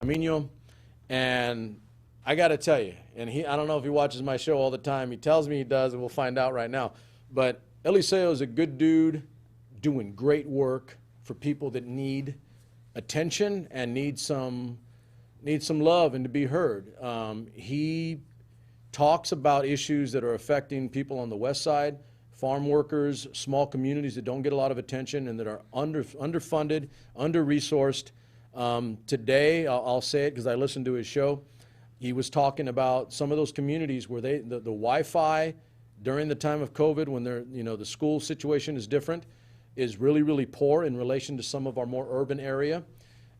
Camino, and I got to tell you, and I don't know if he watches my show all the time. He tells me he does, and we'll find out right now. But Eliseo is a good dude, doing great work for people that need attention and need some love and to be heard. He talks about issues that are affecting people on the west side, farm workers, small communities that don't get a lot of attention and that are underfunded, under-resourced. Today, I'll say it because I listened to his show, he was talking about some of those communities where the Wi-Fi during the time of COVID, when the school situation is different, is really, really poor in relation to some of our more urban area.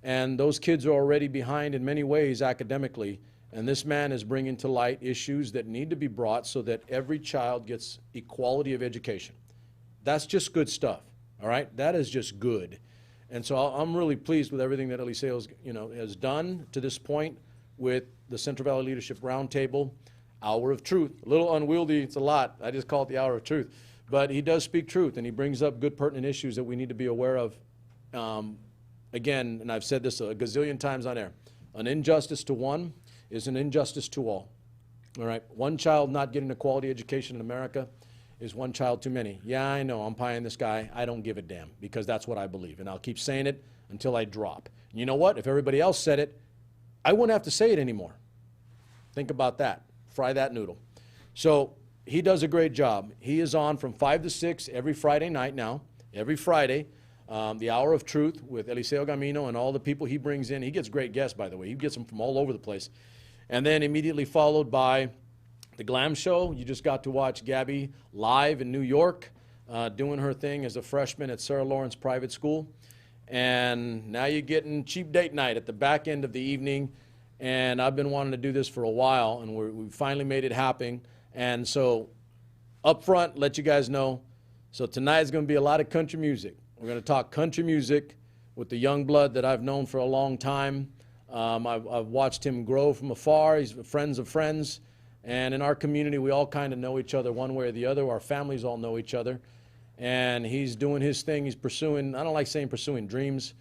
And those kids are already behind in many ways academically. And this man is bringing to light issues that need to be brought so that every child gets equality of education. That's just good stuff, all right? That is just good. And so I'm really pleased with everything that Eliseo has done to this point with the Central Valley Leadership Roundtable, Hour of Truth. A little unwieldy, it's a lot. I just call it the Hour of Truth. But he does speak truth, and he brings up good pertinent issues that we need to be aware of. Again, and I've said this a gazillion times on air, an injustice to one is an injustice to all. All right, one child not getting a quality education in America is one child too many. Yeah, I know, I'm pieing this guy. I don't give a damn because that's what I believe. And I'll keep saying it until I drop. And you know what? If everybody else said it, I wouldn't have to say it anymore. Think about that. Fry that noodle. So he does a great job. He is on from 5 to 6 every Friday night now. Every Friday, the Hour of Truth with Eliseo Gamino and all the people he brings in. He gets great guests, by the way. He gets them from all over the place. And then immediately followed by the Glam Show. You just got to watch Gabby live in New York, doing her thing as a freshman at Sarah Lawrence Private School. And now you're getting Cheap Date Night at the back end of the evening. And I've been wanting to do this for a while, and we finally made it happen. And so up front, let you guys know. So tonight is going to be a lot of country music. We're going to talk country music with the young blood that I've known for a long time. I've watched him grow from afar. He's friends of friends. And in our community, we all kind of know each other one way or the other. Our families all know each other. And he's doing his thing. He's pursuing, I don't like saying pursuing dreams.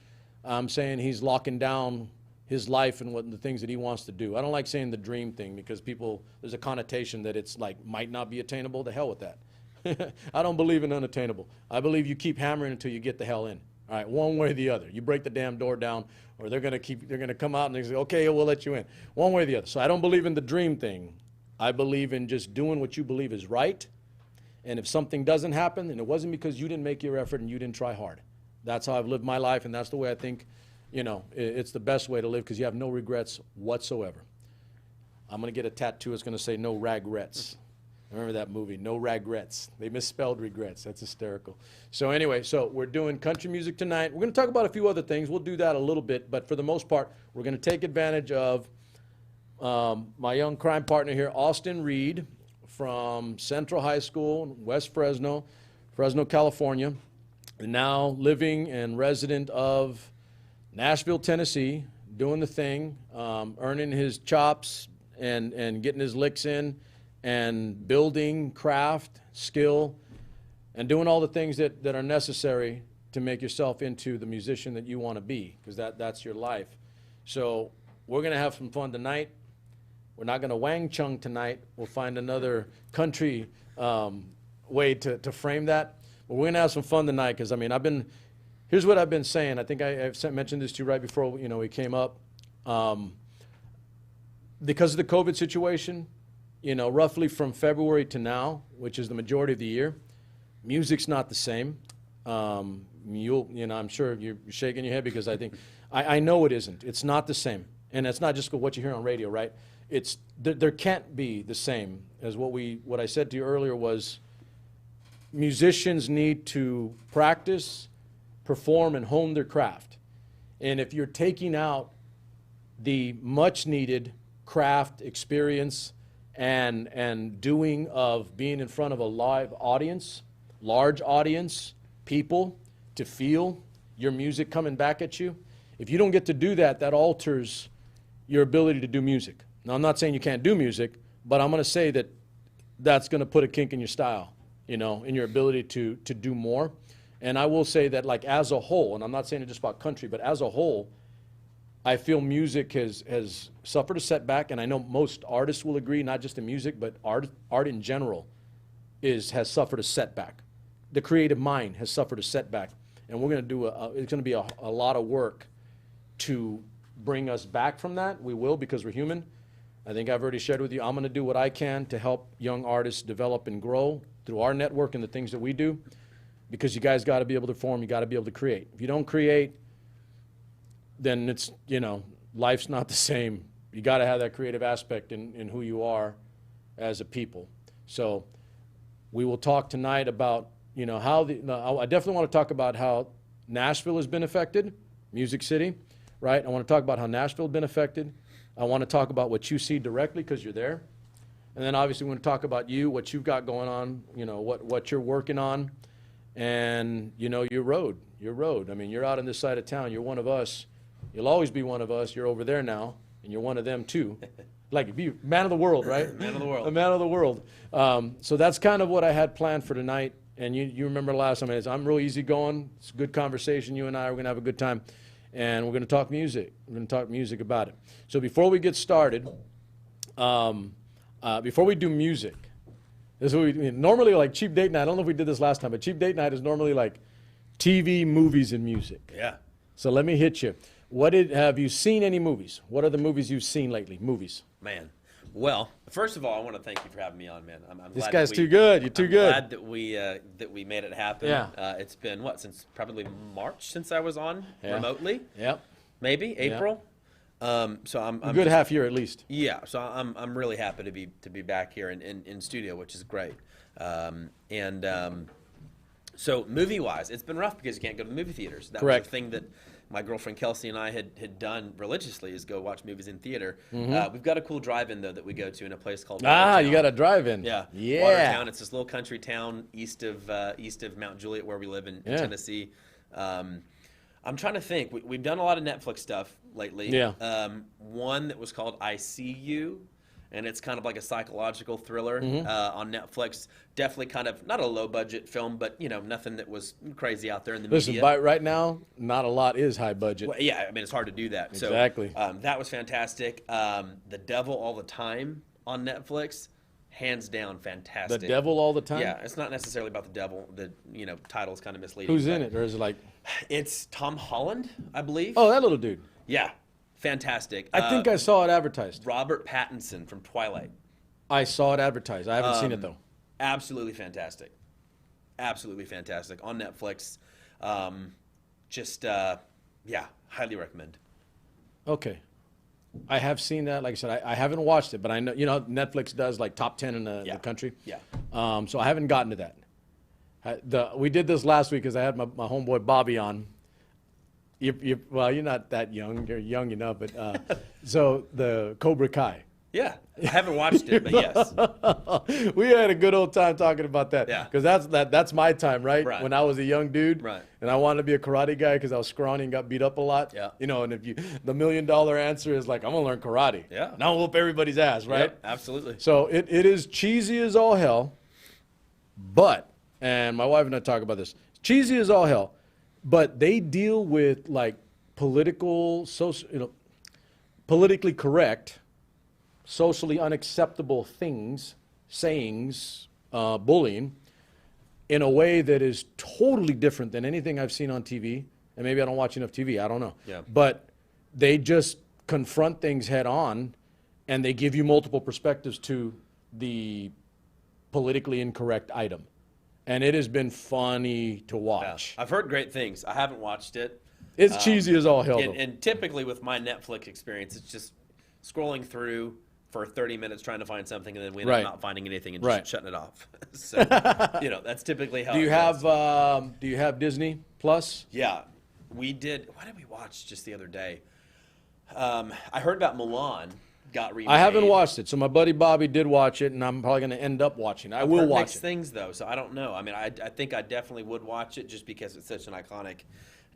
I'm saying he's locking down his life and what the things that he wants to do. I don't like saying the dream thing because there's a connotation that it's like might not be attainable. The hell with that. I don't believe in unattainable. I believe you keep hammering until you get the hell in. All right, one way or the other. You break the damn door down, or they're going to come out and they say, okay, we'll let you in. One way or the other. So I don't believe in the dream thing. I believe in just doing what you believe is right. And if something doesn't happen, then it wasn't because you didn't make your effort and you didn't try hard. That's how I've lived my life, and that's the way I think, it's the best way to live because you have no regrets whatsoever. I'm going to get a tattoo. It's going to say no ragrets. Remember that movie, No Ragrets. They misspelled regrets. That's hysterical. So anyway, we're doing country music tonight. We're going to talk about a few other things. We'll do that a little bit, but for the most part, we're going to take advantage of my young crime partner here, Austin Reed, from Central High School, West Fresno, California, and now living and resident of Nashville, Tennessee, doing the thing, earning his chops and getting his licks in, and building craft, skill, and doing all the things that are necessary to make yourself into the musician that you want to be, because that's your life. So we're going to have some fun tonight. We're not going to Wang Chung tonight. We'll find another country way to frame that. But we're going to have some fun tonight because, here's what I've been saying. I think I've mentioned this to you right before we came up. Because of the COVID situation, roughly from February to now, which is the majority of the year, music's not the same. I'm sure you're shaking your head because I know it isn't. It's not the same. And it's not just what you hear on radio, right? There can't be the same as what I said to you earlier was musicians need to practice, perform, and hone their craft. And if you're taking out the much needed craft experience and doing of being in front of a live audience, large audience, people, to feel your music coming back at you, If you don't get to do that, that alters your ability to do music. Now, I'm not saying you can't do music, but I'm going to say that that's going to put a kink in your style, you know, in your ability to do more. And I will say that, like, as a whole, and I'm not saying it just about country, but as a whole, I feel music has suffered a setback, and I know most artists will agree, not just in music, but art in general has suffered a setback. The creative mind has suffered a setback, and we're going to do it's going to be a lot of work to bring us back from that. We will, because we're human. I think I've already shared with you, I'm going to do what I can to help young artists develop and grow through our network and the things that we do, because you guys got to be able to perform, you got to be able to create. If you don't create, then it's, you know, life's not the same. You got to have that creative aspect in who you are as a people. So we will talk tonight about, you know, I definitely want to talk about how Nashville has been affected, Music City, right? I want to talk about how Nashville has been affected. I want to talk about what you see directly, because you're there. And then obviously we want to talk about you, what you've got going on, you know, what you're working on, and, you know, your road. I mean, you're out on this side of town. You're one of us. You'll always be one of us. You're over there now, and you're one of them too. Like, be man of the world, right? Man of the world. A man of the world. So that's kind of what I had planned for tonight. And you remember last time, I'm real easygoing. It's a good conversation. You and I are going to have a good time. And we're going to talk music. We're going to talk music about it. So before we get started, before we do music, this is what we normally, like, cheap date night. I don't know if we did this last time, but cheap date night is normally like TV, movies, and music. Yeah. So let me hit you. Have you seen any movies? What are the movies you've seen lately? Movies. Man. Well, first of all, I want to thank you for having me on, man. I'm This glad guy's too good. You're too good. I'm glad that we made it happen. Yeah. It's been since probably March since I was on remotely. Yep. Maybe April. So I'm A good half year at least. Yeah. So I'm really happy to be back here in studio, which is great. So movie wise, it's been rough because you can't go to the movie theaters. That Correct. was the thing that my girlfriend Kelsey and I had done religiously, is go watch movies in theater. We've got a cool drive-in though that we go to in a place called Watertown. You got a drive-in. Yeah. Watertown. It's this little country town east of Mount Juliet, where we live in Tennessee. I'm trying to think. We've done a lot of Netflix stuff lately. Yeah. One that was called I See You, and it's kind of like a psychological thriller on Netflix. Definitely kind of not a low-budget film, but, you know, nothing that was crazy out there in the media. Listen, right now, not a lot is high budget. Well, yeah, I mean, it's hard to do that. Exactly. So that was fantastic. The Devil All the Time on Netflix, hands down, fantastic. The Devil All the Time? Yeah, it's not necessarily about the devil. The title's kind of misleading. Who's in it, or is it like? It's Tom Holland, I believe. Oh, that little dude. Yeah, fantastic. I think I saw it advertised. Robert Pattinson from Twilight. I saw it advertised. I haven't seen it though. Absolutely fantastic. Absolutely fantastic on Netflix. Highly recommend. Okay. I have seen that. Like I said, I haven't watched it, but I know, you know, Netflix does like top 10 in the country. Yeah. So I haven't gotten to that. We did this last week because I had my homeboy Bobby on. Well, you're not that young. You're young enough, but so the Cobra Kai. Yeah, I haven't watched it, but yes. We had a good old time talking about that. Yeah. Because that's my time, right? Right? When I was a young dude. Right. And I wanted to be a karate guy because I was scrawny and got beat up a lot. Yeah. You know, and the $1 million answer is like, I'm going to learn karate. Yeah. Now I'll whoop everybody's ass, right? Yep, absolutely. So it is cheesy as all hell, but, and my wife and I talk about this, cheesy as all hell, but they deal with like politically correct, socially unacceptable things, sayings, bullying, in a way that is totally different than anything I've seen on TV. And maybe I don't watch enough TV, I don't know. Yeah. But they just confront things head on, and they give you multiple perspectives to the politically incorrect item. And it has been funny to watch. Yeah. I've heard great things. I haven't watched it. It's cheesy as all hell, though. And typically with my Netflix experience, it's just scrolling through for 30 minutes trying to find something, and then we end up not finding anything and just shutting it off. So, that's typically how do you have Disney Plus? Yeah. We did. What did we watch just the other day? I heard about Milan got remade. I haven't watched it, so my buddy Bobby did watch it, and I'm probably going to end up watching it. I will watch it. Things though, so I don't know. I mean, I think I definitely would watch it just because it's such an iconic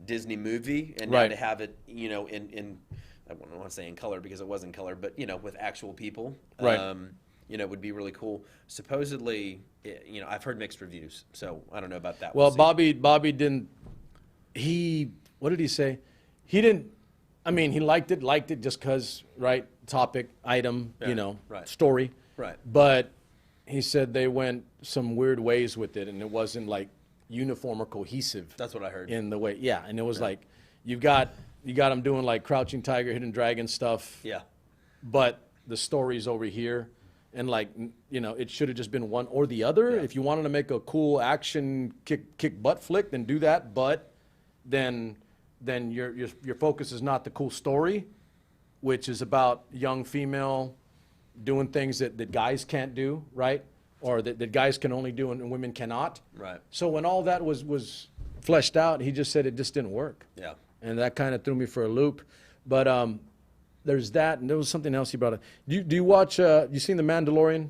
Disney movie, and now Right. to have it, you know, in I don't want to say in color because it was in color, but you know, with actual people, Right. you know, would be really cool. Supposedly, you know, I've heard mixed reviews, so I don't know about that. Well, See. Bobby didn't. What did he say? He didn't. I mean, he liked it just because, right? Topic, item, Yeah, you know, right. story. Right. But he said they went some weird ways with it, and it wasn't like uniform or cohesive That's what I heard. in the way. Yeah, and it was like you got them doing like Crouching Tiger, Hidden Dragon stuff. Yeah. But the story's over here, and like you know, it should have just been one or the other. Yeah. If you wanted to make a cool action kick butt flick, then do that. But then your focus is not the cool story, which is about young female doing things that guys can't do, right? Or that guys can only do and women cannot. Right. So when all that was fleshed out, he just said it just didn't work. Yeah. And that kind of threw me for a loop. But there's that, and there was something else he brought up. Do you watch, you seen The Mandalorian?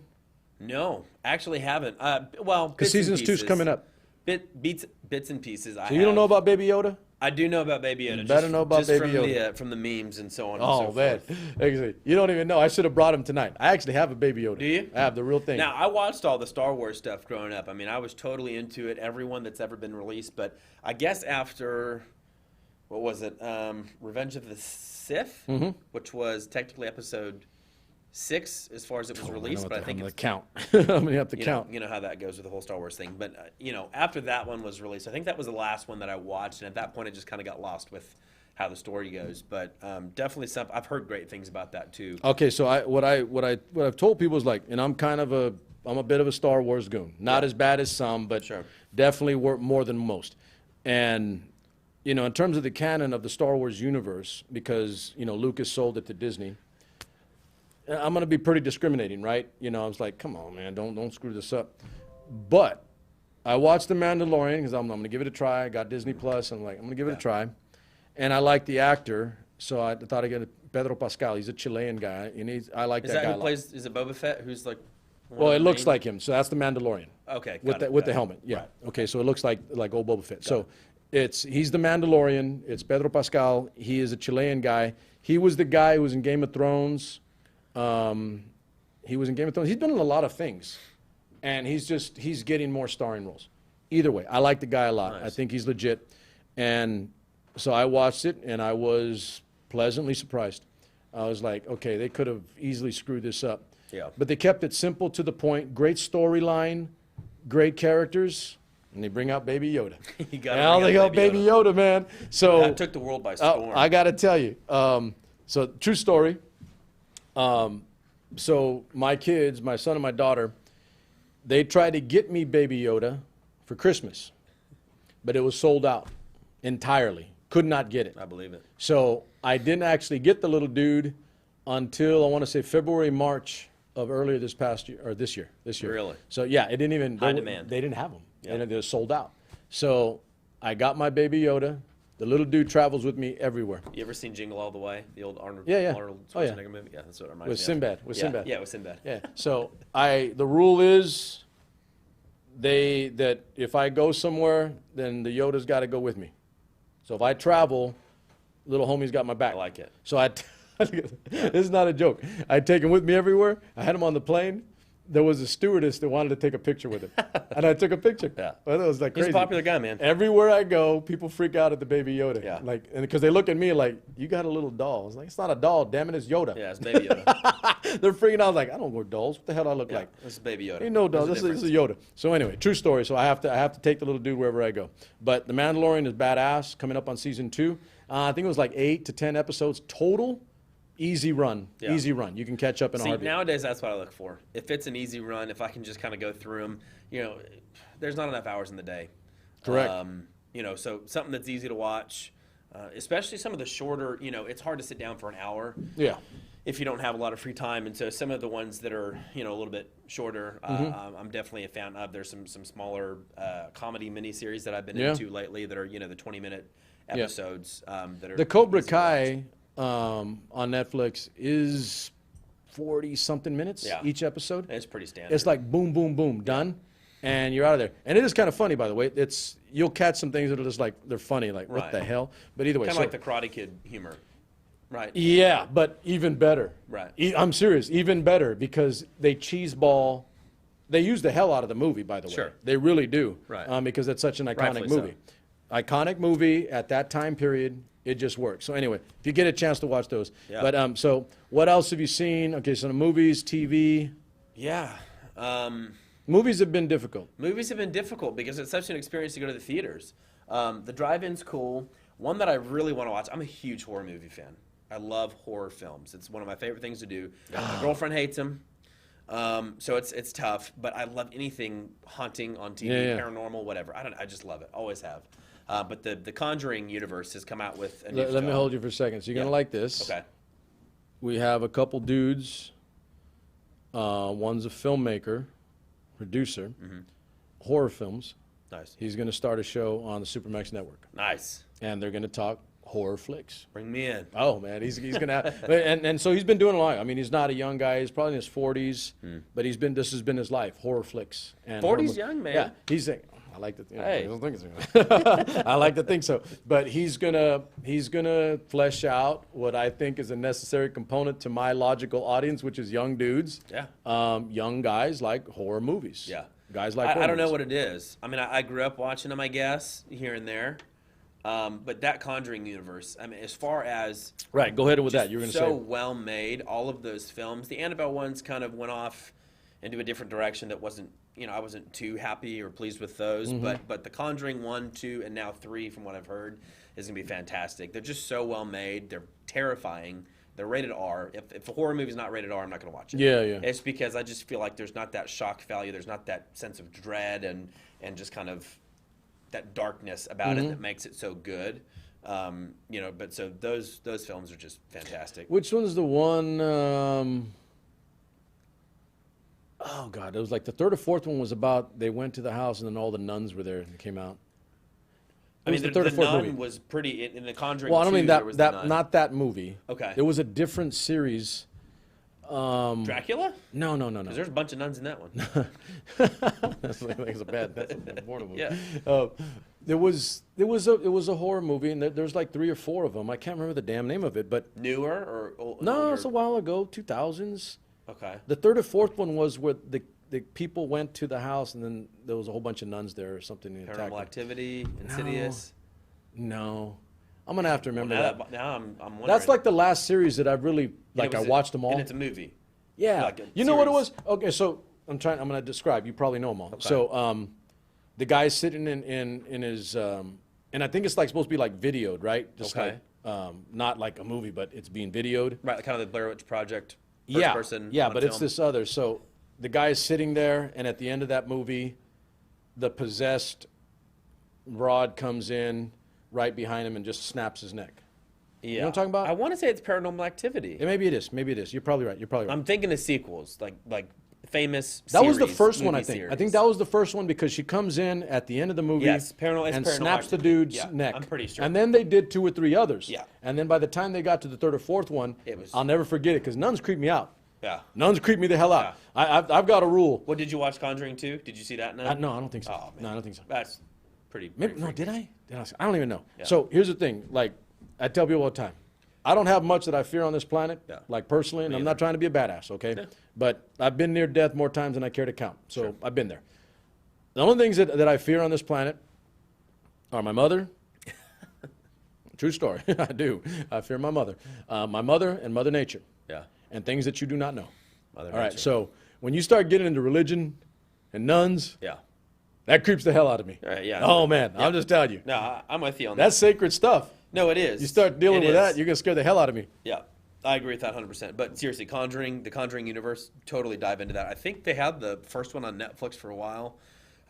No, actually haven't. Well, Because season 2's coming up. Bits and pieces. So you don't know about Baby Yoda? I do know about Baby Yoda. You better know about Baby from Yoda. from the memes and so on Oh, and so man. forth. Actually, you don't even know. I should have brought him tonight. I actually have a Baby Yoda. Do you? I have the real thing. Now, I watched all the Star Wars stuff growing up. I mean, I was totally into it, everyone that's ever been released. But I guess after, what was it, Revenge of the Sith, which was technically episode 6 as far as it was released. But I think I'm it's, going to count. I'm going to have to you count. know, you know how that goes with the whole Star Wars thing. But, you know, after that one was released, I think that was the last one that I watched. And at that point, it just kind of got lost with how the story goes. But definitely something, I've heard great things about that too. Okay, so what I've told people is like, and I'm a bit of a Star Wars goon. Not as bad as some, but Sure. definitely more than most. And you know, in terms of the canon of the Star Wars universe, because you know Lucas sold it to Disney, I'm gonna be pretty discriminating, right? You know, I was like, come on, man, don't screw this up. But I watched The Mandalorian because I'm gonna give it a try. I got Disney Plus. I'm like, I'm gonna give it a try, and I like the actor, so I thought I'd get Pedro Pascal. He's a Chilean guy, and I like Is that that guy. who a lot. plays, is it Boba Fett? Who's like, one Well, of it the looks main- like him, so that's the Mandalorian. Okay. With got it, the got it. helmet, yeah. Right. Okay, so it looks like old Boba Fett. So he's the Mandalorian. It's Pedro Pascal. He is a Chilean guy. He was the guy who was in Game of Thrones. He was in Game of Thrones. He's been in a lot of things, and he's getting more starring roles. Either way, I like the guy a lot. Nice. I think he's legit, and so I watched it, and I was pleasantly surprised. I was like, okay, they could have easily screwed this up. Yeah. But they kept it simple to the point. Great storyline, great characters, and they bring out Baby Yoda. You gotta Now bring they out got Baby Yoda, man. So That took the world by storm. I got to tell you. So true story. So my kids, my son and my daughter, they tried to get me Baby Yoda for Christmas, but it was sold out entirely. Could not get it. I believe it. So I didn't actually get the little dude until I want to say February, March of earlier this past year or this year. Really? So yeah, it didn't even High demand. They didn't have them. Yeah. They were sold out. So I got my Baby Yoda. The little dude travels with me everywhere. You ever seen Jingle All the Way? The old Arnold, Yeah. Arnold Oh, yeah. Schwarzenegger movie? Yeah, that's what it reminds With me Sinbad. of. With yeah. Sinbad. Yeah, with Sinbad. Yeah. So the rule is that if I go somewhere, then the Yoda's got to go with me. So if I travel, little homie's got my back. I like it. So this is not a joke. I take him with me everywhere. I had him on the plane. There was a stewardess that wanted to take a picture with him, and I took a picture. Yeah. Well, that was like He's crazy. a popular guy, man. Everywhere I go, people freak out at the Baby Yoda. Yeah. Like, and because they look at me like, you got a little doll. I was like, it's not a doll, damn it, it's Yoda. Yeah, it's Baby Yoda. They're freaking out. I was like, I don't wear dolls. What the hell do I look Yeah, like? this is Baby Yoda. Ain't no doll. There's This a is Yoda. So anyway, true story. So I have to take the little dude wherever I go. But The Mandalorian is badass. Coming up on season 2. I think it was like 8 to 10 episodes total. Easy run. Yeah. Easy run. You can catch up in a See, heartbeat. nowadays that's what I look for. If it's an easy run, if I can just kind of go through them, you know, there's not enough hours in the day. Correct. You know, so something that's easy to watch, especially some of the shorter, you know, it's hard to sit down for an hour. Yeah. If you don't have a lot of free time, and so some of the ones that are, you know, a little bit shorter, I'm definitely a fan of. There's some smaller comedy miniseries that I've been into lately that are, you know, the 20-minute episodes that are The Cobra easy to watch. Kai on Netflix is 40-something minutes Yeah. each episode. It's pretty standard. It's like boom, boom, boom, done. and you're out of there. And it is kind of funny, by the way. You'll catch some things that are just like, they're funny, like, what Right. the hell? But either way. Kind of like the Karate Kid humor. Right. Yeah, but even better. Right. I'm serious, even better, because they cheeseball. They use the hell out of the movie, by the way. Sure. They really do. Right. Because it's such an iconic Rightfully so. movie. Iconic movie at that time period. It just works. So anyway, if you get a chance to watch those. Yeah. But so what else have you seen? Okay, so the movies, TV. Yeah. Movies have been difficult. Movies have been difficult because it's such an experience to go to the theaters. The drive-in's cool. One that I really want to watch, I'm a huge horror movie fan. I love horror films. It's one of my favorite things to do. My girlfriend hates them, so it's tough. But I love anything haunting on TV, Yeah. paranormal, whatever. I just love it. Always have. But the Conjuring universe has come out with a new Let me film. hold you for a second. So you're Yeah. going to like this. Okay. We have a couple dudes. One's a filmmaker, producer, horror films. Nice. He's going to start a show on the SuperMex network, Nice. and they're going to talk horror flicks. Bring me in. Oh man, he's going to have, and so he's been doing a lot. I mean, he's not a young guy. He's probably in his 40s, but this has been his life, horror flicks. And 40's young, man. Yeah, he's like, I like to. Hey. I don't think so. I like to think so, but he's gonna flesh out what I think is a necessary component to my logical audience, which is young dudes. Yeah. Young guys like horror movies. Yeah. Guys like. I don't know movies. what it is. I mean, I grew up watching them, I guess, here and there. But that Conjuring universe, I mean, as far as Right. Go ahead with just that. You're gonna so say. well made, all of those films. The Annabelle ones kind of went off into a different direction that wasn't, I wasn't too happy or pleased with those. But the Conjuring 1, 2, and now 3, from what I've heard, is gonna be fantastic. They're just so well made. They're terrifying. They're rated R. If a horror movie's not rated R, I'm not gonna watch it. Yeah, yeah. It's because I just feel like there's not that shock value. There's not that sense of dread and just kind of that darkness about it that makes it so good. But so those films are just fantastic. Which one's the one? Oh God, it was like the third or fourth one was about they went to the house and then all the nuns were there and they came out. I mean, was the third or fourth Nun movie. was pretty in the Conjuring. Well, I don't 2, mean there was the Nun. not that movie. Okay. It was a different series. Dracula? No. Because there's a bunch of nuns in that one. That's like it's a bad. That's a porno movie. Yeah. It was a horror movie and there's like 3 or 4 of them. I can't remember the damn name of it, but Newer or old? no, older? it's a while ago, 2000s. Okay. The third or fourth one was where the people went to the house and then there was a whole bunch of nuns there or something. and attacked Paranormal them. Activity, Insidious. No, I'm gonna have to remember Now, that. now I'm wondering. That's like the last series that I've really And like. it I was watched them all. And it's a movie. Yeah, like a you know what it series. was? Okay, so I'm gonna describe. You probably know them all. So the guy's sitting in his and I think it's like supposed to be like videoed, right? Just Okay. like not like a movie, but it's being videoed. Right, kind of the Blair Witch Project. Yeah, Person yeah, on but it's film. this other. So the guy is sitting there, and at the end of that movie, the possessed rod comes in right behind him and just snaps his neck. Yeah. You know what I'm talking about? I want to say it's Paranormal Activity. Yeah, maybe it is. Maybe it is. You're probably right. You're probably right. I'm thinking of sequels, like famous. That was the series, first one, I movie think. I series. think that was the first one because she comes in at the end of the movie Yes, it's and Paranormal snaps the Activity. dude's Yeah, neck. I'm pretty sure. And then they did 2 or 3 others. Yeah. And then by the time they got to the third or fourth one, It was- I'll never forget it because nuns creep me out. Yeah. Nuns creep me the hell out. I've got a rule. What did you watch Conjuring 2? Did you see that now? No, I don't think so. Oh, man. No, I don't think so. That's pretty. Maybe, pretty no, freaky. did I? I don't even know. Yeah. So here's the thing. Like, I tell people all the time, I don't have much that I fear on this planet, Yeah. like personally, and Me I'm either. not trying to be a badass, okay? Yeah. But I've been near death more times than I care to count. So Sure. I've been there. The only things that I fear on this planet are my mother. True story. I do. I fear my mother. My mother and Mother Nature. Yeah. And things that you do not know. Mother All right. Nature. So when you start getting into religion and nuns, Yeah. that creeps the hell out of me. All right, yeah. Oh, man. I'm just telling you. No, I'm with you on That's sacred stuff. that. No, it is. You start dealing It with is. that, you're going to scare the hell out of me. Yeah, I agree with that 100%. But seriously, the Conjuring universe, totally dive into that. I think they had the first one on Netflix for a while.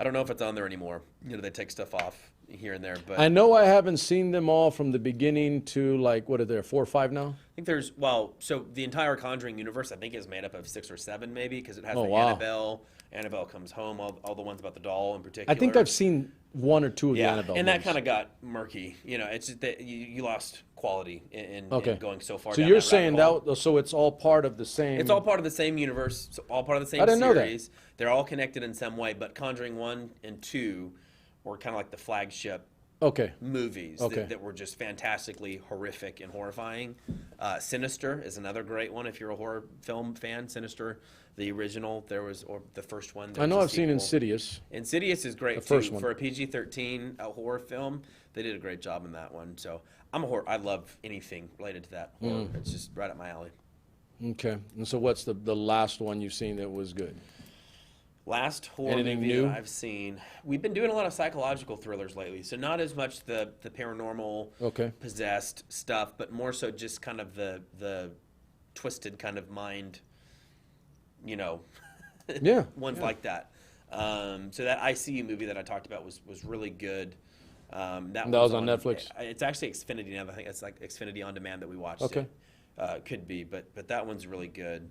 I don't know if it's on there anymore. They take stuff off. here and there. But I know I haven't seen them all from the beginning to like, what are there, 4 or 5 now? I think there's, well, so the entire Conjuring universe, I think, is made up of 6 or 7 maybe, because it has Oh, the wow. Annabelle Comes Home, all the ones about the doll in particular. I think I've seen 1 or 2 of the Yeah, Annabelle and that movies. kind of got murky. You know, it's just that you lost quality in Okay. going so far So down you're that saying rabbit hole. that, so it's all part of the same. It's all part of the same universe, all part of the same I didn't know that. series. They're all connected in some way, but Conjuring 1 and 2 were kind of like the flagship Okay. movies Okay. that were just fantastically horrific and horrifying. Sinister is another great one if you're a horror film fan. Sinister, the original, or the first one. I know I've I've seen Insidious. Insidious is great The first too. one. For a PG-13 horror film, they did a great job in that one. So I love anything related to that horror. It's just right up my alley. Okay. And so what's the last one you've seen that was good? Last horror Anything movie new? that I've seen. We've been doing a lot of psychological thrillers lately, so not as much the paranormal, Okay. possessed stuff, but more so just kind of the twisted kind of mind, you know, Yeah. ones yeah. like that. So that ICU movie that I talked about was really good. That was on Netflix? It's actually Xfinity now. I think it's like Xfinity On Demand that we watched. Okay. It could be, but that one's really good.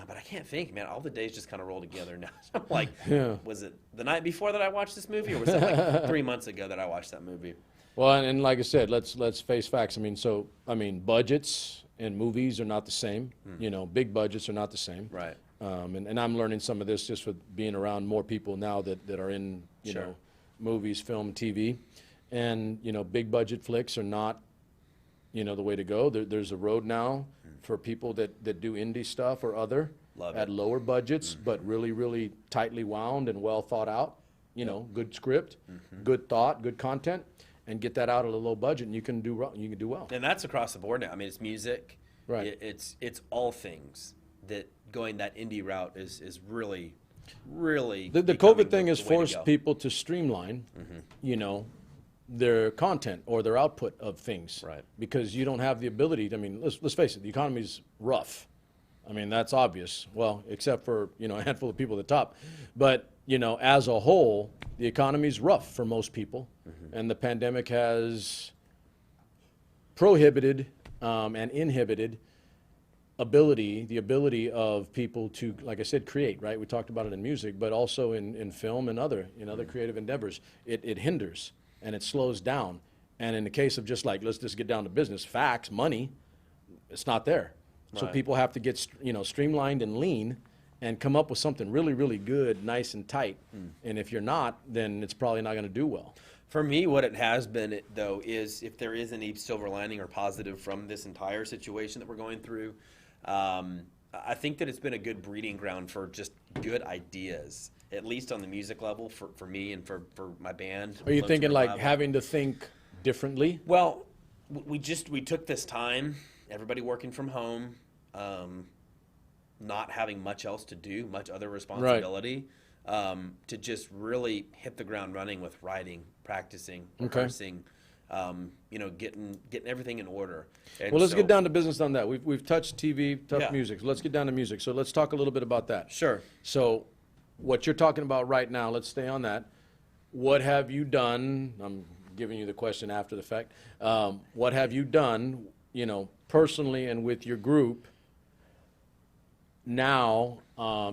But I can't think, man. All the days just kind of roll together now. I'm like, Yeah. was it the night before that I watched this movie, or was it like 3 months ago that I watched that movie? Well, and like I said, let's face facts. I mean, budgets and movies are not the same. You know, big budgets are not the same. Right. And I'm learning some of this just with being around more people now that are in, you Sure. know, movies, film, TV. And, you know, big budget flicks are not, you know, the way to go. There's a road now for people that do indie stuff or other Love at it. lower budgets, but really, really tightly wound and well thought out. You know, good script, good thought, good content, and get that out at a low budget, and you can do well. And that's across the board now. I mean, it's music. Right. It's all things that going that indie route is really, really. The becoming COVID thing has the way to forced go. people to streamline, you know, their content or their output of things. Right. Because you don't have the ability. I mean, let's face it, the economy's rough. I mean, that's obvious. Well, except for, you know, a handful of people at the top. But, you know, as a whole, the economy's rough for most people. And the pandemic has prohibited and inhibited the ability of people to, like I said, create, right? We talked about it in music, but also in film and other creative endeavors. It hinders and it slows down. And in the case of just like, let's just get down to business, facts, money, it's not there. So Right. people have to get, you know, streamlined and lean and come up with something really, really good, nice and tight. And if you're not, then it's probably not going to do well. For me, what it has been, though, is if there is any silver lining or positive from this entire situation that we're going through, I think that it's been a good breeding ground for just good ideas, at least on the music level for me and for my band. Are you Lonesome thinking like Revival. having to think differently? Well, we took this time, everybody working from home, not having much else to do, much other responsibility, to just really hit the ground running with writing, practicing, Okay. rehearsing, you know, getting everything in order. And Well, let's so- get down to business on that. We've touched TV, Yeah. music. So let's get down to music. So let's talk a little bit about that. Sure. So what you're talking about right now, let's stay on that. What have you done? I'm giving you the question after the fact. What have you done, you know, personally and with your group now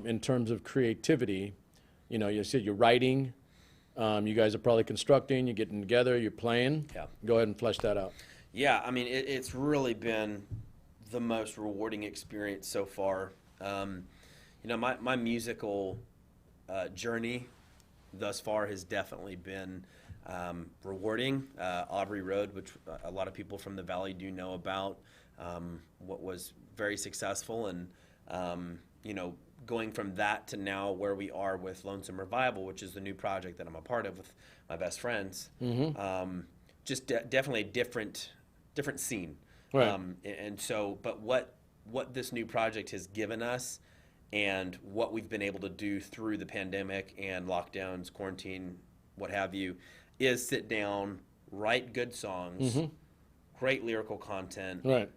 in terms of creativity? You know, you said you're writing. You guys are probably constructing. You're getting together. You're playing. Yeah. Go ahead and flesh that out. Yeah, I mean, it's really been the most rewarding experience so far. You know, my musical journey thus far has definitely been rewarding. Aubrey Road, which a lot of people from the Valley do know about, what was very successful, and you know, going from that to now where we are with Lonesome Revival, which is the new project that I'm a part of with my best friends. Just definitely a different scene. Right. And so, but what this new project has given us, and what we've been able to do through the pandemic and lockdowns, quarantine, what have you, is sit down, write good songs, great lyrical content, Right.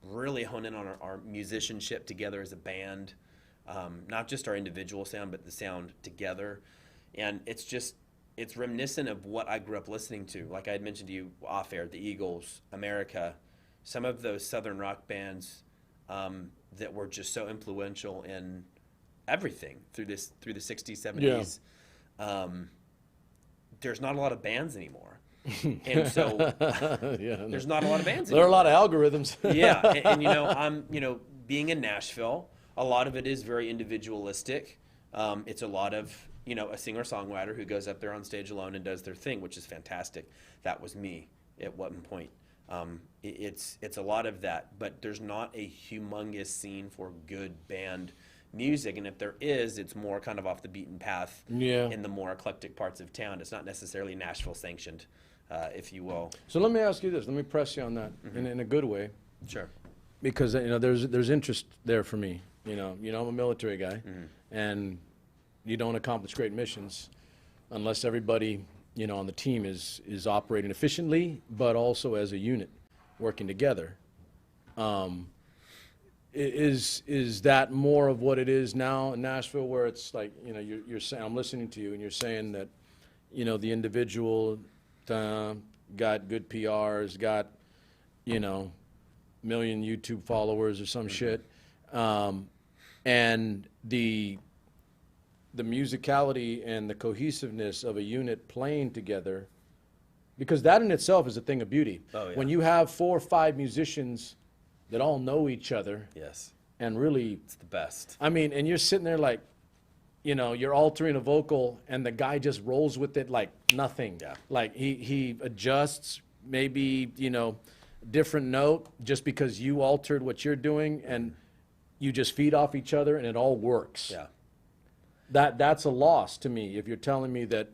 really hone in on our musicianship together as a band, not just our individual sound, but the sound together. And it's just it's reminiscent of what I grew up listening to. Like I had mentioned to you off air, the Eagles, America, some of those Southern rock bands that were just so influential in everything through the 60s, 70s. There's not a lot of bands anymore. And so there's not a lot of bands There are anymore. a lot of algorithms. And being in Nashville, a lot of it is very individualistic. It's a lot of, a singer-songwriter who goes up there on stage alone and does their thing, which is fantastic. That was me at one point. It's a lot of that, but there's not a humongous scene for good band music, and if there is, it's more kind of off the beaten path in the more eclectic parts of town. It's not necessarily Nashville sanctioned, if you will. So let me ask you this. Let me press you on that in a good way. Sure. Because there's interest there for me. I'm a military guy, and you don't accomplish great missions unless everybody on the team is operating efficiently, but also as a unit working together. Is that more of what it is now in Nashville, where it's like you're saying, I'm listening to you and you're saying that the individual got good PRs, got million YouTube followers or some shit, and the musicality and the cohesiveness of a unit playing together, because that in itself is a thing of beauty. Oh, yeah. When you have 4 or 5 musicians that all know each other, Yes. and really, It's the best. I mean, and you're sitting there like, you're altering a vocal, and the guy just rolls with it like nothing. Yeah. Like he adjusts maybe, different note just because you altered what you're doing, and you just feed off each other, and it all works. Yeah. That's a loss to me if you're telling me that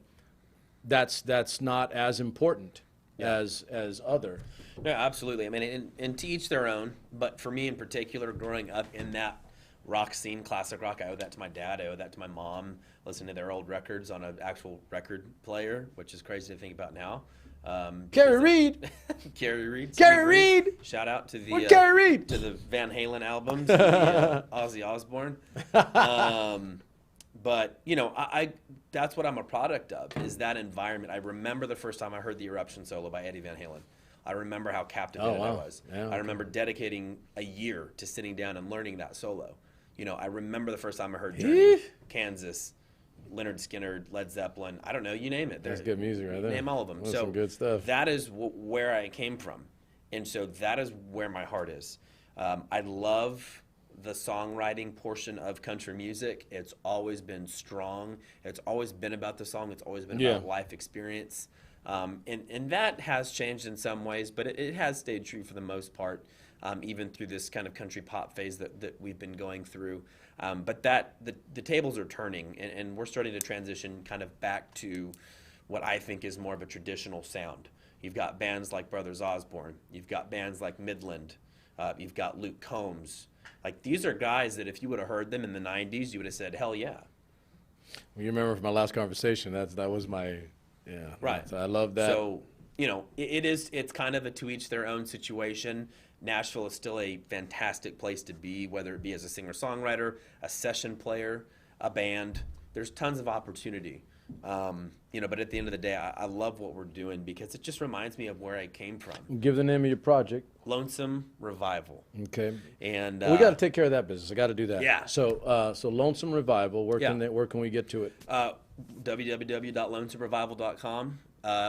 that's not as important as other. No, absolutely. I mean, and to each their own, but for me in particular, growing up in that rock scene, classic rock, I owe that to my dad, I owe that to my mom, listening to their old records on an actual record player, which is crazy to think about now. Carrie Reed! Carrie Reed. Carrie Reed! Shout out to the Carrie Reed! to the Van Halen albums, Ozzy Osbourne. But I that's what I'm a product of, is that environment. I remember the first time I heard the Eruption solo by Eddie Van Halen. I remember how captivated I was. Yeah, I remember dedicating a year to sitting down and learning that solo. I remember the first time I heard Journey, Kansas, Leonard Skinner, Led Zeppelin. I don't know, you name it. That's good music right there. Name all of them. That's So some good stuff. that is where I came from, and so that is where my heart is. I love the songwriting portion of country music. It's always been strong. It's always been about the song. It's always been about life experience. And that has changed in some ways, but it has stayed true for the most part, even through this kind of country pop phase that we've been going through. But the tables are turning, and we're starting to transition kind of back to what I think is more of a traditional sound. You've got bands like Brothers Osborne. You've got bands like Midland. You've got Luke Combs. Like, these are guys that if you would have heard them in the 90s, you would have said, hell yeah. Well, you remember from my last conversation, that was my, Right. So I love that. So, it's kind of a to each their own situation. Nashville is still a fantastic place to be, whether it be as a singer-songwriter, a session player, a band. There's tons of opportunity. But at the end of the day, I love what we're doing because it just reminds me of where I came from. Give the name of your project. Lonesome Revival. Okay. And we got to take care of that business. I got to do that. Yeah. So Lonesome Revival. Where can we get to it? www.lonesomerevival.com.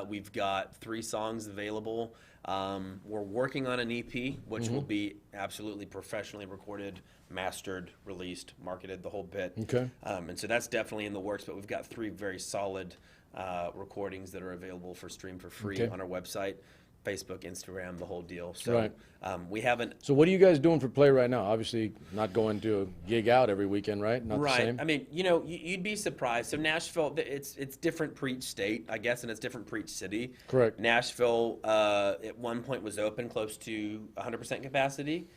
We've got 3 songs available. We're working on an EP, which will be absolutely professionally recorded, mastered, released, marketed, the whole bit. Okay. And so that's definitely in the works, but we've got 3 very solid recordings that are available for stream for free on our website, Facebook, Instagram, the whole deal. So we haven't. So what are you guys doing for play right now? Obviously not going to a gig out every weekend, right? Not the same? I mean, you'd be surprised. So Nashville, it's different per each state, I guess, and it's different per each city. Correct. Nashville at one point was open close to 100% capacity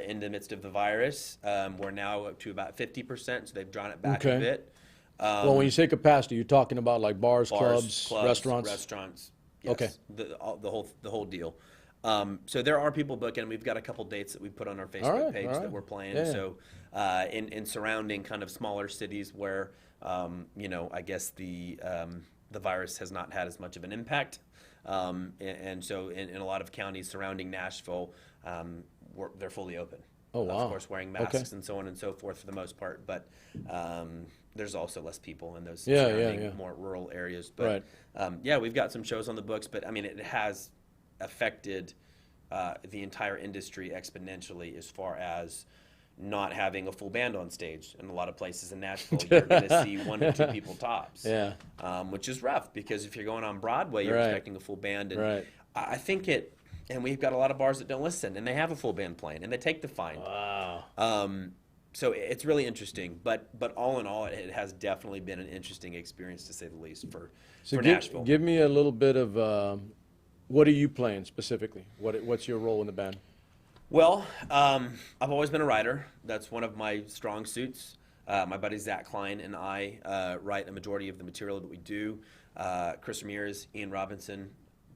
in the midst of the virus. We're now up to about 50%, so they've drawn it back a bit. Well, when you say capacity, you're talking about like bars, clubs, restaurants? Restaurants. Yes, Okay. The whole deal. So there are people booking. We've got a couple dates that we put on our Facebook page that we're playing. Yeah. So in surrounding kind of smaller cities where I guess the the virus has not had as much of an impact. And so in a lot of counties surrounding Nashville, they're fully open. Oh, wow. Of course, wearing masks and so on and so forth for the most part. But there's also less people in those surrounding more rural areas. But yeah, we've got some shows on the books. But I mean, it has affected the entire industry exponentially as far as not having a full band on stage. In a lot of places in Nashville, you're going to see 1 to 2 people tops, which is rough because if you're going on Broadway, you're expecting a full band. And I think and we've got a lot of bars that don't listen, and they have a full band playing, and they take the fine. Wow. So it's really interesting, but all in all, it has definitely been an interesting experience, to say the least, for Nashville. Give me a little bit of what are you playing specifically? What's your role in the band? Well, I've always been a writer. That's one of my strong suits. My buddy Zach Klein and I write a majority of the material that we do. Chris Ramirez, Ian Robinson,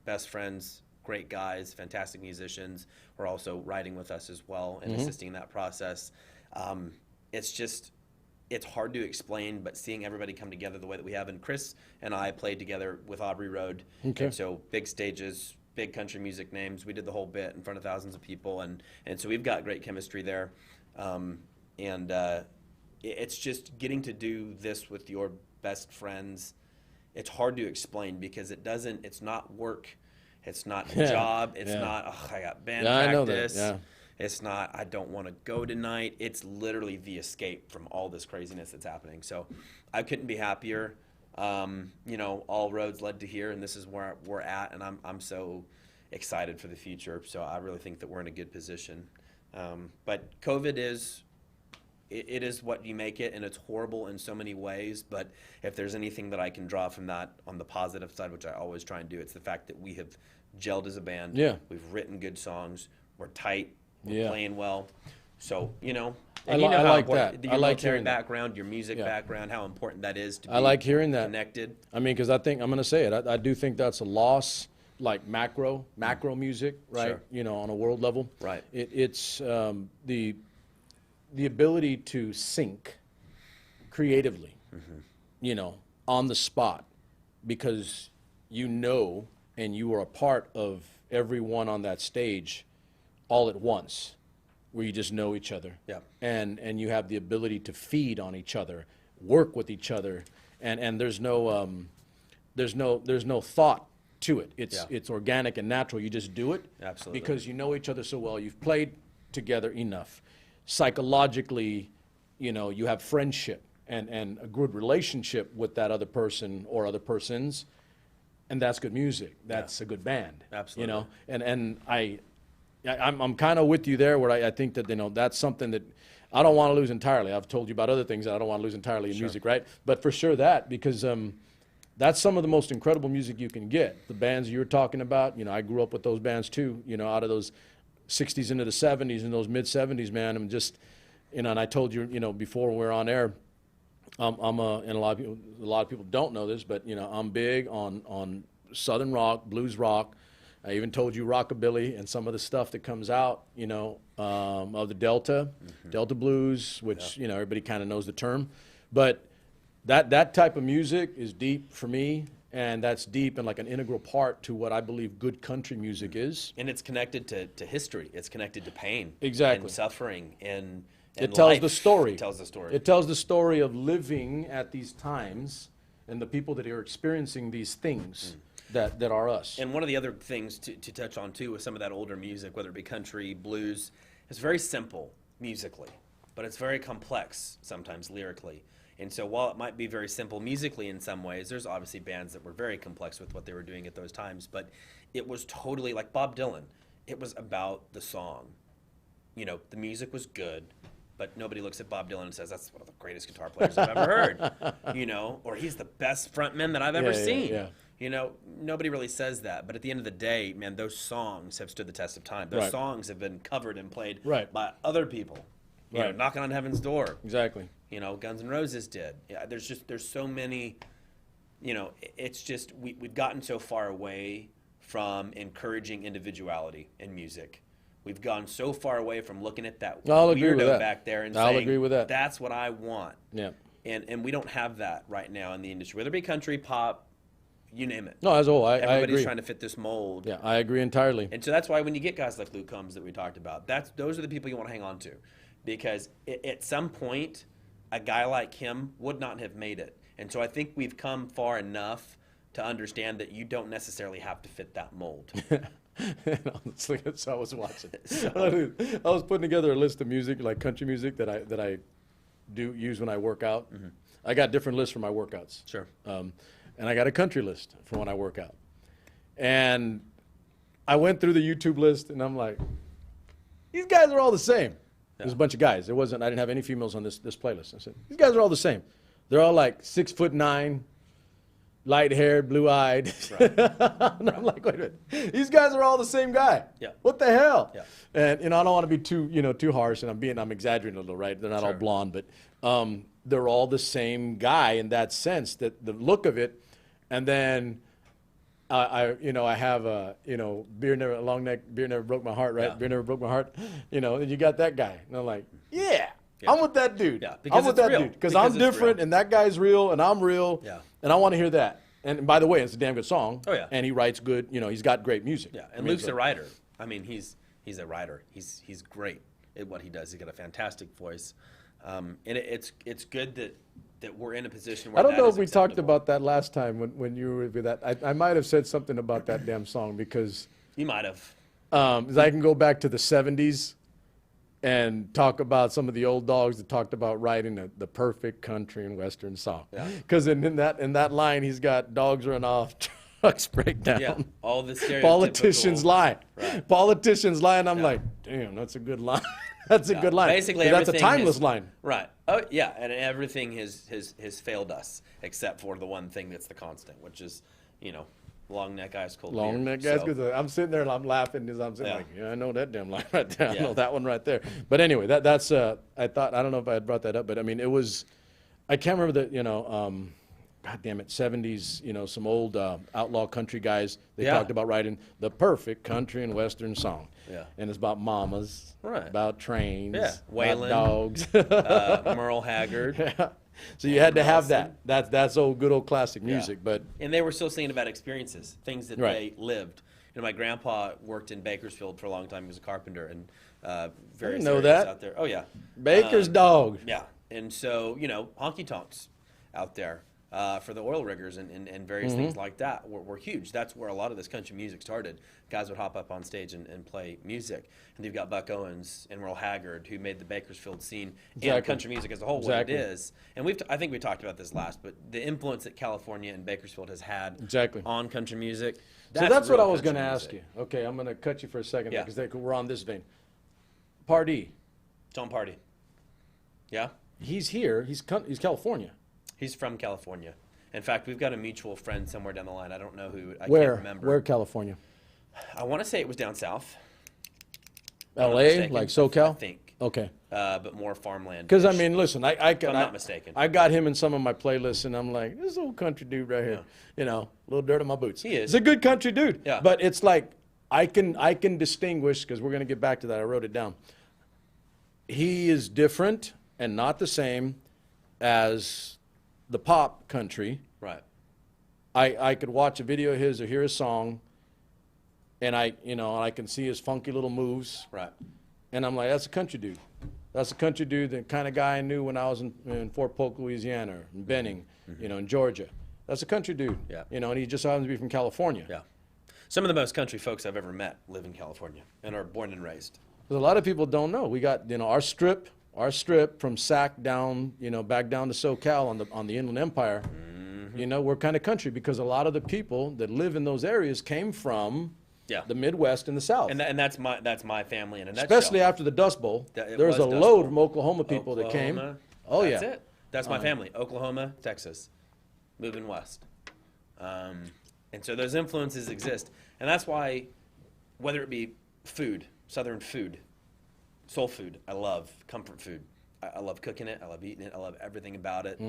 best friends, great guys, fantastic musicians, were also writing with us as well and assisting in that process. It's hard to explain, but seeing everybody come together the way that we have, and Chris and I played together with Aubrey Road, and so big stages, big country music names. We did the whole bit in front of thousands of people, and so we've got great chemistry there. It's just getting to do this with your best friends. It's hard to explain because it's not work. It's not a job. It's not, oh, I got band practice. I know that. Yeah. It's not, I don't want to go tonight. It's literally the escape from all this craziness that's happening. So I couldn't be happier. All roads led to here, and this is where we're at, and I'm so excited for the future. So I really think that we're in a good position. But COVID is what you make it, and it's horrible in so many ways. But if there's anything that I can draw from that on the positive side, which I always try and do, it's the fact that we have gelled as a band. Yeah. We've written good songs. We're tight. We're playing well. So, I like that. Your military background, your music background, how important that is to be connected. I mean, because I think, I'm going to say it, I do think that's a loss, like macro music, right? Sure. On a world level. Right. It's the ability to sync creatively, on the spot, because and you are a part of everyone on that stage all at once, where you just know each other. Yeah. And you have the ability to feed on each other, work with each other, and there's no thought to it. It's organic and natural. You just do it. Absolutely. Because you know each other so well. You've played together enough. Psychologically, you have friendship and a good relationship with that other person or other persons, and that's good music. That's a good band. Absolutely. And I'm kind of with you there, where I think that that's something that I don't want to lose entirely. I've told you about other things that I don't want to lose entirely in music, right? But for sure because that's some of the most incredible music you can get. The bands you're talking about, I grew up with those bands too. Out of those 60s into the 70s and those mid 70s, man. I'm just, and I told you, before we were on air, and a lot of people don't know this, but I'm big on Southern rock, blues rock. I even told you rockabilly and some of the stuff that comes out, of the Delta blues, which everybody kind of knows the term, but that type of music is deep for me, and that's deep and like an integral part to what I believe good country music is. And it's connected to history. It's connected to pain, and suffering, and it tells the story. It tells the story. It tells the story of living at these times and the people that are experiencing these things. That are us. And one of the other things to touch on too with some of that older music, whether it be country, blues, it's very simple musically, but it's very complex sometimes lyrically. And so while it might be very simple musically in some ways, there's obviously bands that were very complex with what they were doing at those times, but it was totally like Bob Dylan. It was about the song. The music was good, but nobody looks at Bob Dylan and says, that's one of the greatest guitar players I've ever heard, or he's the best frontman that I've ever seen. Yeah. Nobody really says that, but at the end of the day, man, those songs have stood the test of time. Those songs have been covered and played by other people, knocking on heaven's door. Exactly. Guns N' Roses did. Yeah, there's so many, it's just, we've gotten so far away from encouraging individuality in music. We've gone so far away from looking at that weirdo back there and saying, agree with that. That's what I want. Yeah. And we don't have that right now in the industry, whether it be country, pop, you name it. No, as a whole, I Everybody's agree. trying to fit this mold. Yeah, I agree entirely. And so that's why when you get guys like Luke Combs that we talked about, those are the people you want to hang on to, because at some point, a guy like him would not have made it. And so I think we've come far enough to understand that you don't necessarily have to fit that mold. Honestly, so I was watching. I was putting together a list of music, like country music, that I do use when I work out. I got different lists for my workouts. Sure. And I got a country list for when I work out. And I went through the YouTube list, and I'm like, these guys are all the same. There's a bunch of guys. I didn't have any females on this playlist. I said, these guys are all the same. They're all like 6'9", light-haired, blue-eyed. Right. And I'm like, wait a minute. These guys are all the same guy. Yeah. What the hell? Yeah. And I don't want to be too harsh, and I'm exaggerating a little, right? They're not all blonde, but they're all the same guy in that sense, that the look of it. And then I have beer never broke my heart, right? Yeah. Beer never broke my heart. And you got that guy. And I'm like, yeah. I'm with that dude. Yeah, because I'm with it's that real. dude. Because Because I'm it's different, real. and that guy's real, and I'm real. Yeah. And I want to hear that. And by the way, it's a damn good song. Oh, yeah. And he writes good. He's got great music. Yeah, and Luke's a writer. I mean, he's a writer. He's great at what he does. He's got a fantastic voice, and it's good that we're in a position where I don't that know is if we talked acceptable. about that last time when you were with that. I might have said something about that damn song because You might have. I can go back to the 70s and talk about some of the old dogs that talked about writing the perfect country and western song. Because in that line, he's got dogs run off, trucks break down. Yeah, all the stereotypical. Politicians lie. Right. Politicians lie, and I'm like, damn, that's a good line. That's a good line. Basically, 'Cause that's a everything timeless has- line. Right. Oh, yeah, and everything has failed us except for the one thing that's the constant, which is, long neck, ice cold beer. Long neck guys, So, because I'm sitting there and I'm laughing as I'm sitting Yeah. like, yeah, I know that damn line right there. I Yeah. know that one right there. But anyway, that's I don't know if I had brought that up, but I mean, it was, I can't remember God damn it, 70s, some old outlaw country guys. They Yeah. talked about writing the perfect country and western song. Yeah. And it's about mamas, Right. about trains, Yeah. about Waylon. dogs. Merle Haggard. Yeah. So you had to have that. That's old, good old classic music. But And they were still singing about experiences, things that Right. they lived. My grandpa worked in Bakersfield for a long time. He was a carpenter, and various know areas that. out there. Oh, yeah. Baker's dog. Yeah. And so, honky tonks out there for the oil riggers and various things like that were huge. That's where a lot of this country music started. Guys would hop up on stage and play music. And you've got Buck Owens and Merle Haggard, who made the Bakersfield scene and Exactly. country music as a whole Exactly. what it is. And I think we talked about this last, but the influence that California and Bakersfield has had Exactly. on country music. So that's what real I was going to country ask you. music. Okay, I'm going to cut you for a second Yeah. because we're on this vein. Pardee, Tom Party. Yeah? he's here. He's California. He's from California. In fact, we've got a mutual friend somewhere down the line. I don't know who. I Where? can't remember. Where California? I want to say it was down south. If I'm not L.A. mistaken. like SoCal. I think. Okay. But more farmland. Because I mean, listen, I I'm not mistaken. I got him in some of my playlists, and I'm like, this old country dude right here. A little dirt on my boots. He is. He's a good country dude. Yeah. But it's like I can distinguish because we're going to get back to that. I wrote it down. He is different and not the same as the pop country. Right. I could watch a video of his or hear a song, and I can see his funky little moves, Right. and I'm like, that's a country dude. That's a country dude, the kind of guy I knew when I was in Fort Polk, Louisiana, or in Benning, in Georgia. That's a country dude. Yeah. And he just happens to be from California. Yeah. Some of the most country folks I've ever met live in California and are born and raised. 'Cause a lot of people don't know. We got our strip from Sac down, back down to SoCal on the Inland Empire. We're kind of country because a lot of the people that live in those areas came from Yeah. the Midwest and the South. And that's my family in a nutshell. Especially after the Dust Bowl. That- it There was was a Dust load Bowl. from Oklahoma people that came. Oklahoma. Oh, That's yeah. it. That's my family. Oklahoma, Texas, moving west. And so those influences exist. And that's why, whether it be food, Southern food, soul food, I love comfort food. I love cooking it. I love eating it. I love everything about it.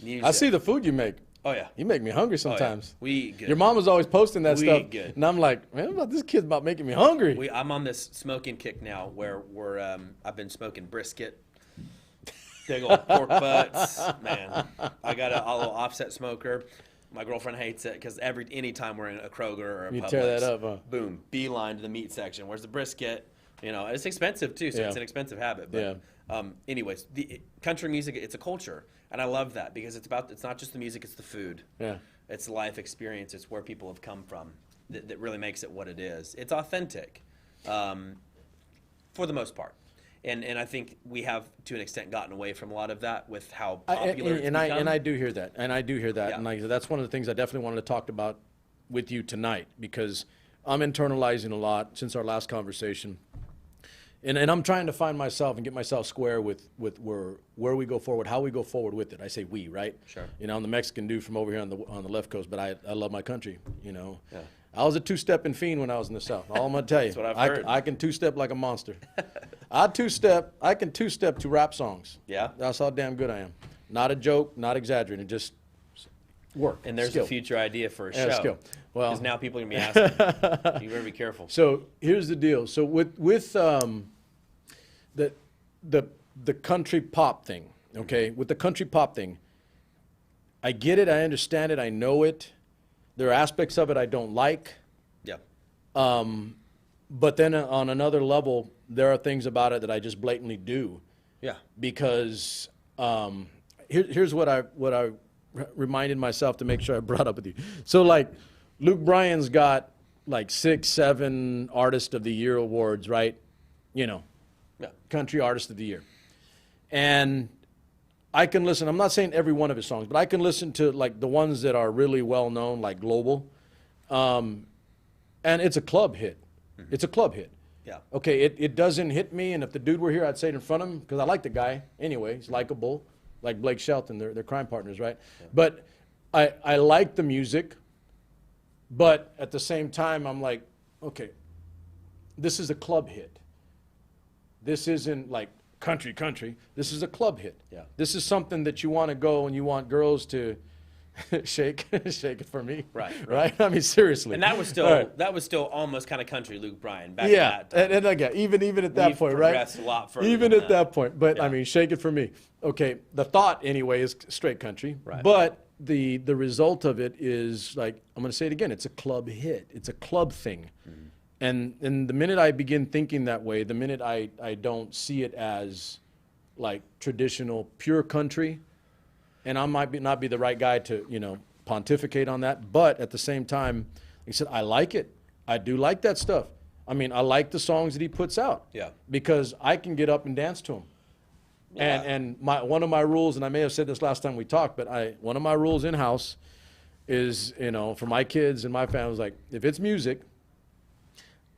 Music. I see the food you make. Oh, yeah. You make me hungry Oh, yeah. sometimes. We eat good. Your mom was always posting that We stuff. eat good. And I'm like, man, about this kid's about making me hungry. I'm on this smoking kick now where I've been smoking brisket, big old pork butts. Man, I got a little offset smoker. My girlfriend hates it because anytime we're in a Kroger or a You Publix, tear that up, huh? boom, beeline to the meat section. Where's the brisket? You know, it's expensive too, so Yeah. it's an expensive habit. But anyways, the country music, it's a culture, and I love that because it's not just the music, it's the food. Yeah. It's life experience. It's where people have come from that really makes it what it is. It's authentic, for the most part. And I think we have, to an extent, gotten away from a lot of that with how popular it's become. And I do hear that. And I do hear that. Yeah. And like, that's one of the things I definitely wanted to talk about with you tonight, because I'm internalizing a lot since our last conversation. And I'm trying to find myself and get myself square with where we go forward, how we go forward with it. I say we, right? Sure. You know, I'm the Mexican dude from over here on the left coast, but I love my country, you know. Yeah. I was a two-stepping fiend when I was in the South. All I'm gonna tell you. That's what I've heard. I can two-step like a monster. I can two-step to rap songs. Yeah. That's how damn good I am. Not a joke, not exaggerating, just work. And there's skill. a future idea for a Yeah, show. skill. Well, Because now people are going to be asking. You better be careful. So here's the deal. So with the country pop thing, okay? With the country pop thing, I get it, I understand it, I know it. There are aspects of it I don't like. Yeah. But then on another level, there are things about it that I just blatantly do. Yeah. Because here's what I reminded myself to make sure I brought up with you. So like Luke Bryan's got like 6, 7 Artist of the Year awards, right? You know, Yeah. Country Artist of the Year. And I can listen, I'm not saying every one of his songs, but I can listen to like the ones that are really well known, like global. And it's a club hit. Mm-hmm. It's a club hit. Yeah. Okay, it doesn't hit me, and if the dude were here, I'd say it in front of him, because I like the guy anyway. He's likable, like Blake Shelton. They're crime partners, right? Yeah. But I like the music, but at the same time, I'm like, okay, this is a club hit. This isn't like country. This is a club hit. Yeah. This is something that you want to go and you want girls to shake it for me. Right? I mean, seriously. And that was still right. Almost kind of country Luke Bryan back yeah. at that time. And again, even at that We've point, right? progressed a lot further Even than at that point. But Yeah. I mean, shake it for me. Okay, the thought anyway is straight country. Right. But the result of it is, like, I'm going to say it again, it's a club hit. It's a club thing. Mm-hmm. And the minute I begin thinking that way, the minute I don't see it as like traditional pure country, and I might not be the right guy to, you know, pontificate on that, but at the same time, like I said, I like it. I do like that stuff. I mean, I like the songs that he puts out. Yeah. Because I can get up and dance to them. Yeah. And one of my rules, and I may have said this last time we talked, but one of my rules in-house is, you know, for my kids and my family, is like, if it's music,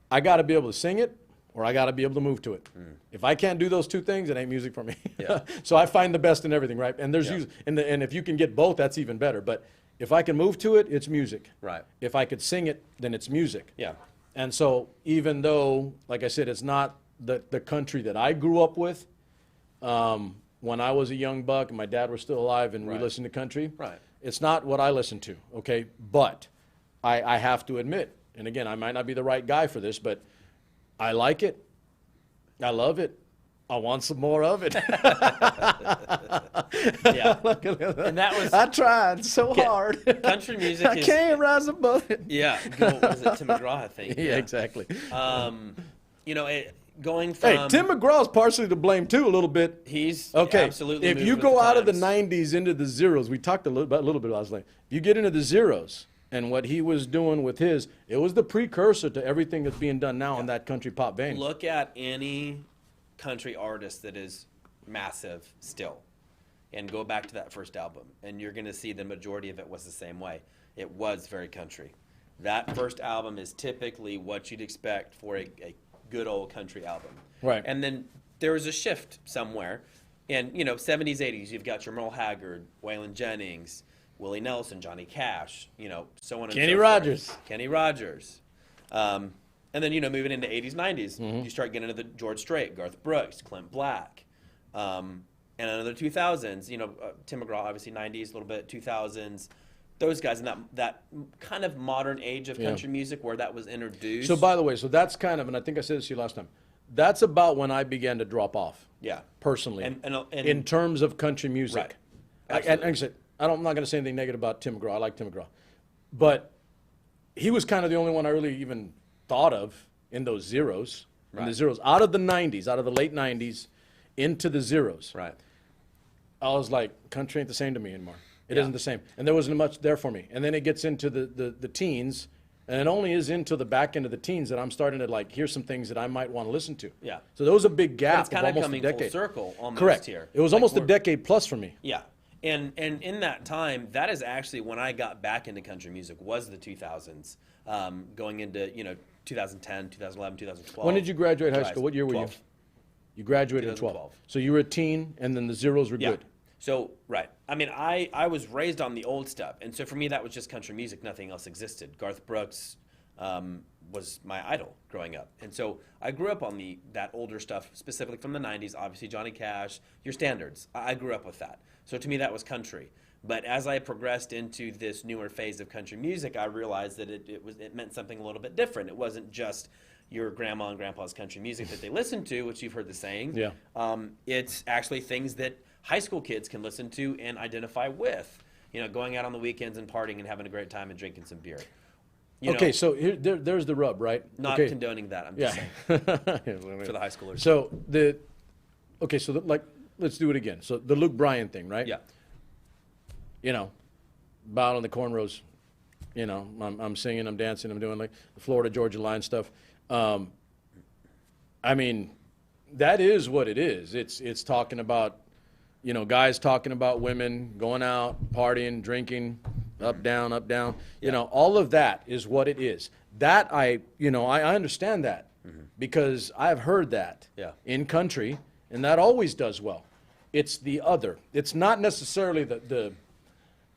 I got to be able to sing it, or I got to be able to move to it. Mm. If I can't do those two things, it ain't music for me. Yeah. So I find the best in everything, right? And there's and if you can get both, that's even better. But if I can move to it, it's music. Right. If I could sing it, then it's music. Yeah. And so even though, like I said, it's not the country that I grew up with, when I was a young buck and my dad was still alive and we listened to country, it's not what I listen to, okay? But I have to admit, and again, I might not be the right guy for this, but I like it. I love it. I want some more of it. Yeah. And that was... I tried so hard. Country music I can't rise above it. Yeah. What was it? Tim McGraw, I think. Yeah, exactly. You know, going from... Hey, Tim McGraw's partially to blame, too, a little bit. He's okay. Absolutely If you go out of the 90s into the zeros, we talked a little bit last night. If you get into the zeros... And what he was doing with his, it was the precursor to everything that's being done now in that country pop vein. Look at any country artist that is massive still, and go back to that first album, and you're going to see the majority of it was the same way. It was very country. That first album is typically what you'd expect for a good old country album. Right. And then there was a shift somewhere. And, you know, 70s, 80s, you've got your Merle Haggard, Waylon Jennings, Willie Nelson, Johnny Cash, you know, so on and Kenny so Rogers. forth. Kenny Rogers. And then, you know, moving into 80s, 90s, you start getting into the George Strait, Garth Brooks, Clint Black. And another 2000s, you know, Tim McGraw, obviously 90s, a little bit, 2000s. Those guys in that kind of modern age of country music where that was introduced. So, by the way, so that's kind of, and I think I said this to you last time, that's about when I began to drop off. Yeah. Personally. And in terms of country music. Right. And I said, I'm not going to say anything negative about Tim McGraw. I like Tim McGraw. But he was kind of the only one I really even thought of in those zeros. Right. In the zeros. Out of the 90s, out of the late 90s, into the zeros. Right. I was like, country ain't the same to me anymore. It Yeah. isn't the same. And there wasn't much there for me. And then it gets into the teens, and it only is into the back end of the teens that I'm starting to like hear some things that I might want to listen to. Yeah. So there was a big But gap it's of kind of almost a coming full decade. circle almost Correct. here. It was Like almost a we're- decade plus for me. Yeah. And in that time, that is actually when I got back into country music, was the 2000s, going into, 2010, 2011, 2012. When did you graduate high school? What year were you? 12. You graduated in 12. 2012. So you were a teen, and then the zeros were Yeah. good. So, right. I mean, I was raised on the old stuff. And so for me, that was just country music. Nothing else existed. Garth Brooks was my idol growing up. And so I grew up on that older stuff, specifically from the 90s. Obviously, Johnny Cash, your standards. I grew up with that. So to me, that was country. But as I progressed into this newer phase of country music, I realized that it meant something a little bit different. It wasn't just your grandma and grandpa's country music that they listened to, which you've heard the saying. Yeah. It's actually things that high school kids can listen to and identify with. Going out on the weekends and partying and having a great time and drinking some beer. Okay, so there's the rub, right? Not okay. condoning that. I'm just Yeah. saying for the high schoolers. So let's do it again. So the Luke Bryan thing, right? Yeah. Bow on the cornrows. I'm singing, I'm dancing, I'm doing like the Florida Georgia line stuff. I mean, that is what it is. It's talking about, guys talking about women, going out, partying, drinking, up, down, up, down. All of that is what it is. That I understand that because I've heard that in country, and that always does well. It's the other. It's not necessarily the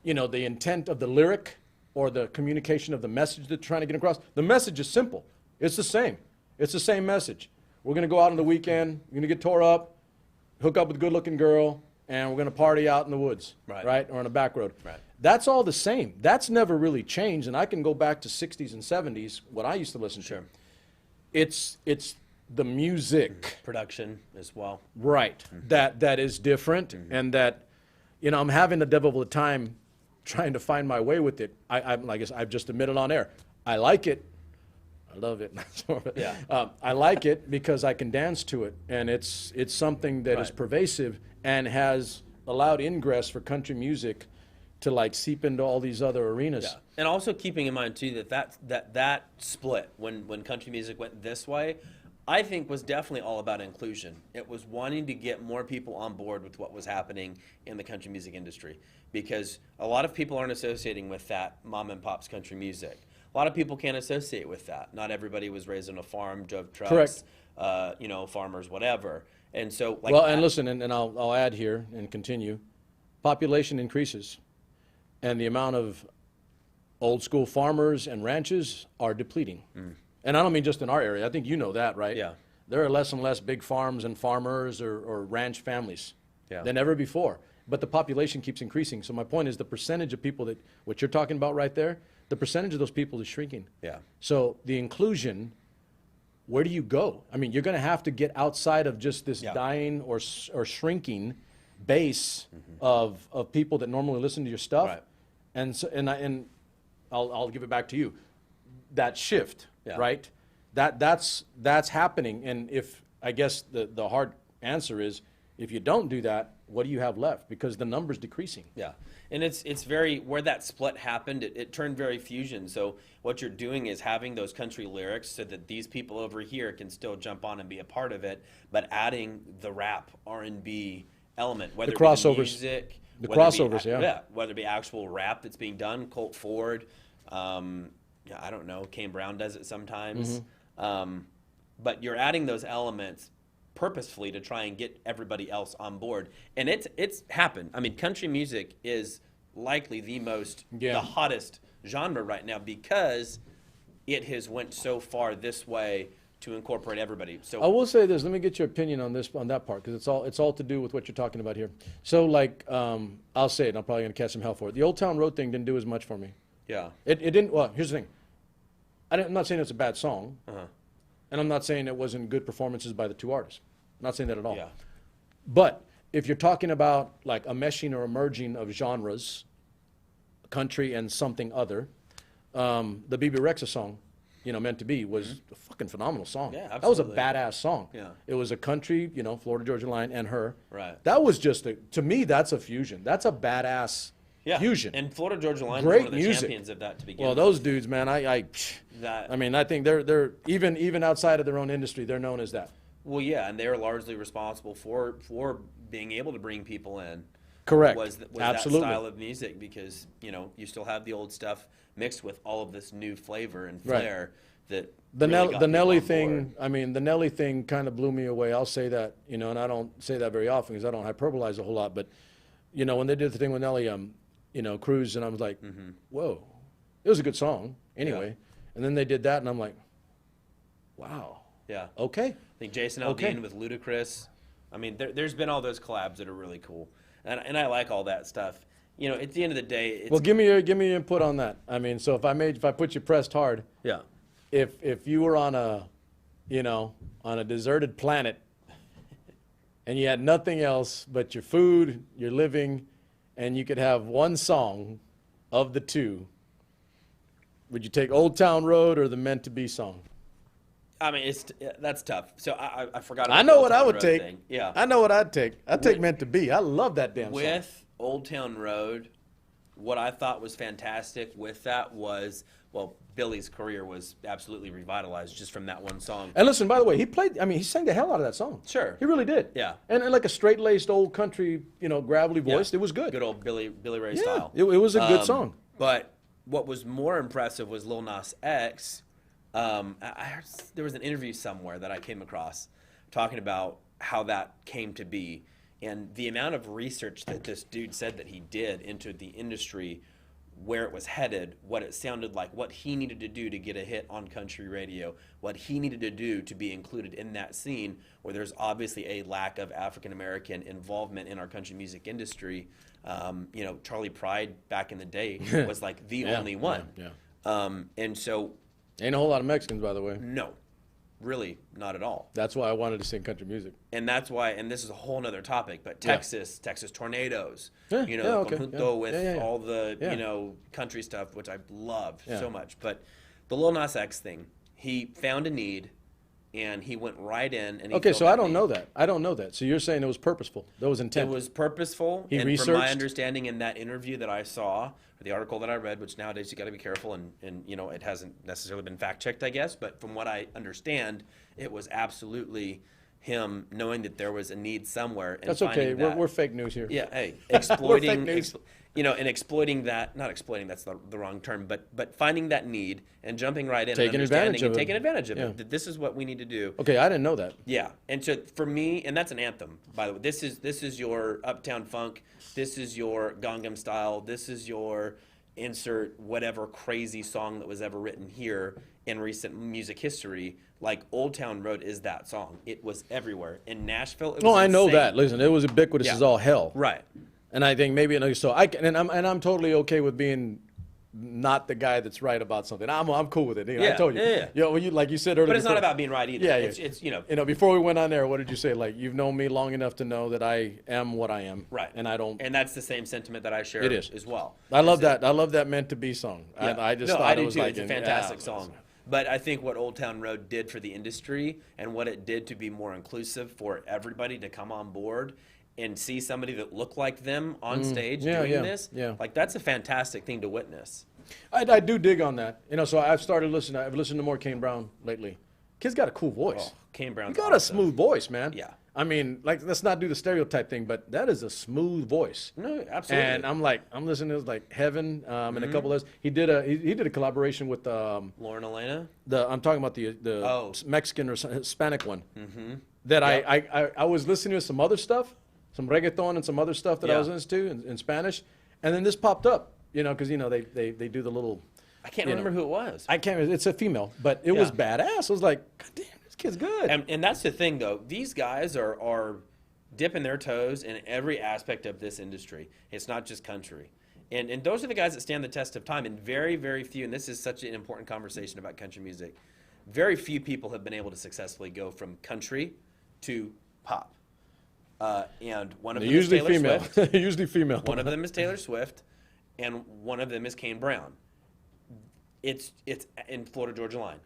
intent of the lyric or the communication of the message they're trying to get across. The message is simple. It's the same. It's the same message. We're going to go out on the weekend. We're going to get tore up, hook up with a good-looking girl, and we're going to party out in the woods, right? Or on a back road. Right. That's all the same. That's never really changed, and I can go back to 60s and 70s, what I used to listen to. It's the music. Production as well. Right. That is different, and that, I'm having the devil of a time trying to find my way with it. I've just admitted on air. I like it. I love it. Yeah. I like it because I can dance to it, and it's something that is pervasive and has allowed ingress for country music to seep into all these other arenas. Yeah. And also keeping in mind too that split when country music went this way, I think was definitely all about inclusion. It was wanting to get more people on board with what was happening in the country music industry, because a lot of people aren't associating with that mom and pop's country music. A lot of people can't associate with that. Not everybody was raised on a farm, drove trucks, farmers, whatever. And so, and listen, and I'll add here and continue. Population increases, and the amount of old school farmers and ranches are depleting. And I don't mean just in our area. I think you know that, right? Yeah. There are less and less big farms and farmers or ranch families than ever before. But the population keeps increasing. So my point is the percentage of people what you're talking about right there, the percentage of those people is shrinking. Yeah. So the inclusion, where do you go? I mean, you're going to have to get outside of just this dying or shrinking base of people that normally listen to your stuff. Right. And I'll give it back to you. That shift, right? That's happening. And if I guess the hard answer is, if you don't do that, what do you have left? Because the number's decreasing. Yeah. And it's very, where that split happened, it turned very fusion. So what you're doing is having those country lyrics so that these people over here can still jump on and be a part of it, but adding the rap, R&B element, whether The it be crossovers. the music, The whether it be crossovers, whether it be actual rap that's being done, Colt Ford, I don't know, Kane Brown does it sometimes. But you're adding those elements purposefully to try and get everybody else on board. And it's happened. I mean, country music is likely the hottest genre right now because it has went so far this way to incorporate everybody. So I will say this. Let me get your opinion on that part, because it's all to do with what you're talking about here. So I'll say it, and I'm probably going to catch some hell for it. The Old Town Road thing didn't do as much for me. yeah. It didn't. Well, here's the thing. I'm not saying it's a bad song, and I'm not saying it wasn't good performances by the two artists. I'm not saying that at all. Yeah. But if you're talking about a meshing or a merging of genres country and something other. The BB Rexa song, Meant to Be, was a fucking phenomenal song. Yeah, That was a absolutely. badass song. Yeah. It was a country, Florida Georgia Line and her. Right. That was just to me, that's a fusion. That's a badass fusion. And Florida Georgia Line Great was one of the music. champions of that to begin Well, with. those dudes, man, I That- mean, I think they're even outside of their own industry, they're known as that. Well, yeah, and they were largely responsible for being able to bring people in. Correct. Was Absolutely. that style of music, because you still have the old stuff mixed with all of this new flavor and Right. flair that The really got the people Nelly on thing, board. I mean, the Nelly thing kind of blew me away. I'll say that, and I don't say that very often because I don't hyperbolize a whole lot. But, when they did the thing with Nelly, Cruise, and I was like, whoa, it was a good song anyway. Yeah. And then they did that, and I'm like, wow, Yeah, okay. I think Jason Okay. Aldean with Ludacris. I mean, there's been all those collabs that are really cool, and I like all that stuff. At the end of the day, it's, Well, give me your input on that. I mean, so if I put you pressed hard, yeah. if you were on a deserted planet and you had nothing else but your food, your living, and you could have one song of the two, would you take Old Town Road or the Meant to Be song? I mean, that's tough. So I forgot about I the know Old what I Town would Road take. thing. Yeah. I know what I'd take. I'd take Meant to Be. I love that damn song. With Old Town Road, what I thought was fantastic with that was, Billy's career was absolutely revitalized just from that one song. And listen, by the way, he sang the hell out of that song. Sure. He really did. Yeah. And like a straight-laced old country, gravelly voice, it was good. Good old Billy Ray Yeah, style. it was a good song. But what was more impressive was Lil Nas X. I heard there was an interview somewhere that I came across talking about how that came to be, and the amount of research that this dude said that he did into the industry, where it was headed, what it sounded like, what he needed to do to get a hit on country radio, what he needed to do to be included in that scene where there's obviously a lack of African American involvement in our country music industry. Charlie Pride back in the day was like the only one. Yeah. And so, Ain't a whole lot of Mexicans, by the way. no, really not at all. That's why I wanted to sing country music. And that's why, and this is a whole nother topic, but Texas tornadoes, Yeah, okay, Conjunto yeah, with yeah. all the, Yeah. country stuff, which I love Yeah. so much. But the Lil Nas X thing, he found a need, and he went right in, and he Okay, filled so that I don't need. know that. I don't know that. So you're saying it was purposeful. That was It intent. was purposeful, He and from researched? my understanding in that interview that I saw, or the article that I read, which nowadays you got to be careful, and it hasn't necessarily been fact checked, I guess, but from what I understand, it was absolutely him knowing that there was a need somewhere and That's okay. finding that. We're fake news here. Yeah, hey, We're exploiting, fake news. and exploiting that, not exploiting, that's the wrong term, but finding that need and jumping right in Taking and advantage understanding and of it. taking advantage of Yeah. it, that this is what we need to do. Okay, I didn't know that. Yeah, and so for me, and that's an anthem, by the way. This is your Uptown Funk. This is your Gangnam Style. This is your insert whatever crazy song that was ever written here in recent music history. Like Old Town Road is that song. It was everywhere in Nashville. It was Oh, I know insane. that. Listen, it was ubiquitous Yeah. as all hell. Right. And I think maybe so. I'm totally okay with being not the guy that's right about something. I'm cool with it. I Yeah, told you. yeah. When like you said earlier. But it's not before- about being right either. Yeah, yeah. It's before we went on there, what did you say? Like, you've known me long enough to know that I am what I am. right. And I don't. And that's the same sentiment that I share It is. as well. I love that. I love that Meant to Be song. Yeah. I just no, thought I it do was too. like It's a an- fantastic yeah. song. But I think what Old Town Road did for the industry and what it did to be more inclusive for everybody to come on board and see somebody that looked like them on stage Yeah, doing yeah, this, yeah. like that's a fantastic thing to witness. I do dig on that. So I've started listening. I've listened to more Kane Brown lately. Kid's got a cool voice. Oh, Kane Brown's You got a awesome. smooth voice, man. Yeah. I mean, like, let's not do the stereotype thing, but that is a smooth voice. No, absolutely. And I'm listening to like Heaven and a couple of those. He did a collaboration with Lauren Elena. I'm talking about the Oh. Mexican or Hispanic one. That I was listening to some other stuff, some reggaeton and some other stuff that I Yeah. was listening to in Spanish, and then this popped up. Because they do the little. I can't you remember know. who it was. I can't. It's a female, but it was badass. I was like, God damn, this kid's good. And that's the thing, though. These guys are dipping their toes in every aspect of this industry. It's not just country. And those are the guys that stand the test of time. And very, very few, and this is such an important conversation about country music, very few people have been able to successfully go from country to pop. And one of They're them is usually Taylor female. Swift. Usually female. One of them is Taylor Swift. and one of them is Kane Brown. It's in Florida Georgia line,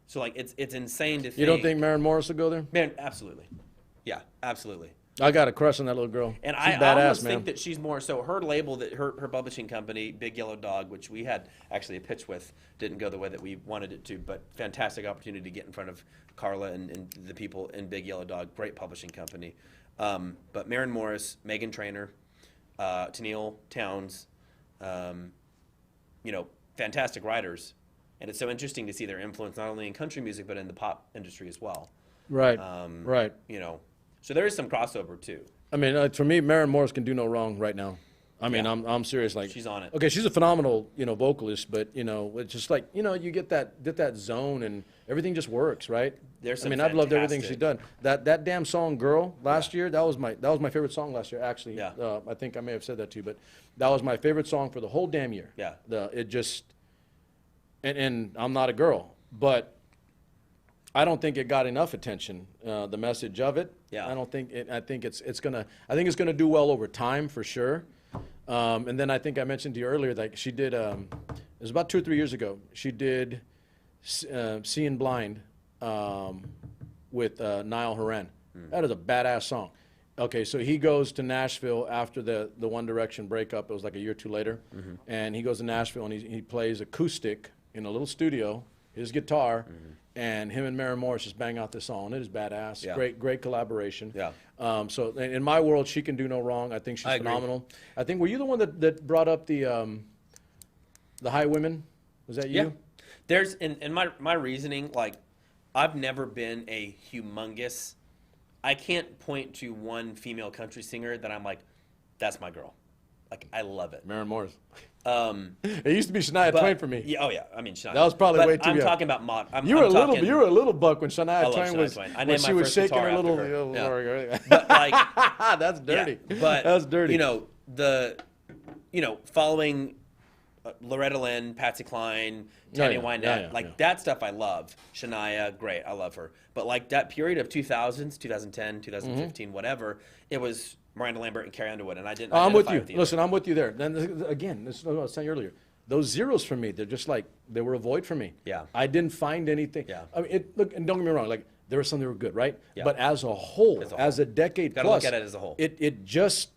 so like it's insane to think. You don't think Maren Morris will go there? Man, absolutely, yeah, absolutely. I got a crush on that little girl. And she's I badass, almost man. think that she's more so her label, that her publishing company, Big Yellow Dog, which we had actually a pitch with, didn't go the way that we wanted it to, but fantastic opportunity to get in front of Carla and the people in Big Yellow Dog, great publishing company. But Maren Morris, Megan Trainor, Tennille Towns, fantastic writers. And it's so interesting to see their influence not only in country music, but in the pop industry as well. Right, right. So there is some crossover too. I mean, for me, Maren Morris can do no wrong right now. I mean, I'm serious. Like, she's on it. Okay, she's a phenomenal, vocalist, but it's just like, you get that zone and everything just works, right? I've loved everything she's done. That damn song, "Girl," last year, that was my favorite song last year. Actually, Yeah. I think I may have said that too, but that was my favorite song for the whole damn year. Yeah. And I'm not a girl, but I don't think it got enough attention. The message of it. Yeah. I think it's gonna do well over time for sure. And then I think I mentioned to you earlier that she did. It was about 2 or 3 years ago. She did "Seeing Blind" with Niall Horan. That is a badass song. Okay, so he goes to Nashville after the One Direction breakup. It was like a year or two later, and he goes to Nashville and he plays acoustic in a little studio, his guitar. And him and Maren Morris just bang out this song. It is badass. Yeah. Great collaboration. Yeah. So in my world, she can do no wrong. I think she's phenomenal. I think, were you the one that brought up the High Women? Was that you? Yeah. There's in my reasoning, like, I've never been a humongous. I can't point to one female country singer that I'm like, that's my girl. Like, I love it. Maren Morris. It used to be Shania Twain for me. Yeah, oh yeah, I mean Shania. That was probably way too I'm young. talking about mod. You were a little buck when Shania Twain was. I When named she my was first shaking guitar her after little. her. Yeah. But like, that's dirty. Yeah, but that's dirty. Following Loretta Lynn, Patsy Cline, Tammy Wynette, that stuff I love. Shania, great, I love her. But like that period of 2000s, 2010, 2015, whatever, it was Miranda Lambert and Carrie Underwood, and I didn't. I'm with you. Listen, I'm with you there. Then again, this is what I was saying earlier. Those zeros for me, they're just like, they were a void for me. Yeah. I didn't find anything. Yeah. I mean, look, and don't get me wrong, like, there were some that were good, right? Yeah. But as a whole, as a decade Gotta plus, look at it as a whole. It just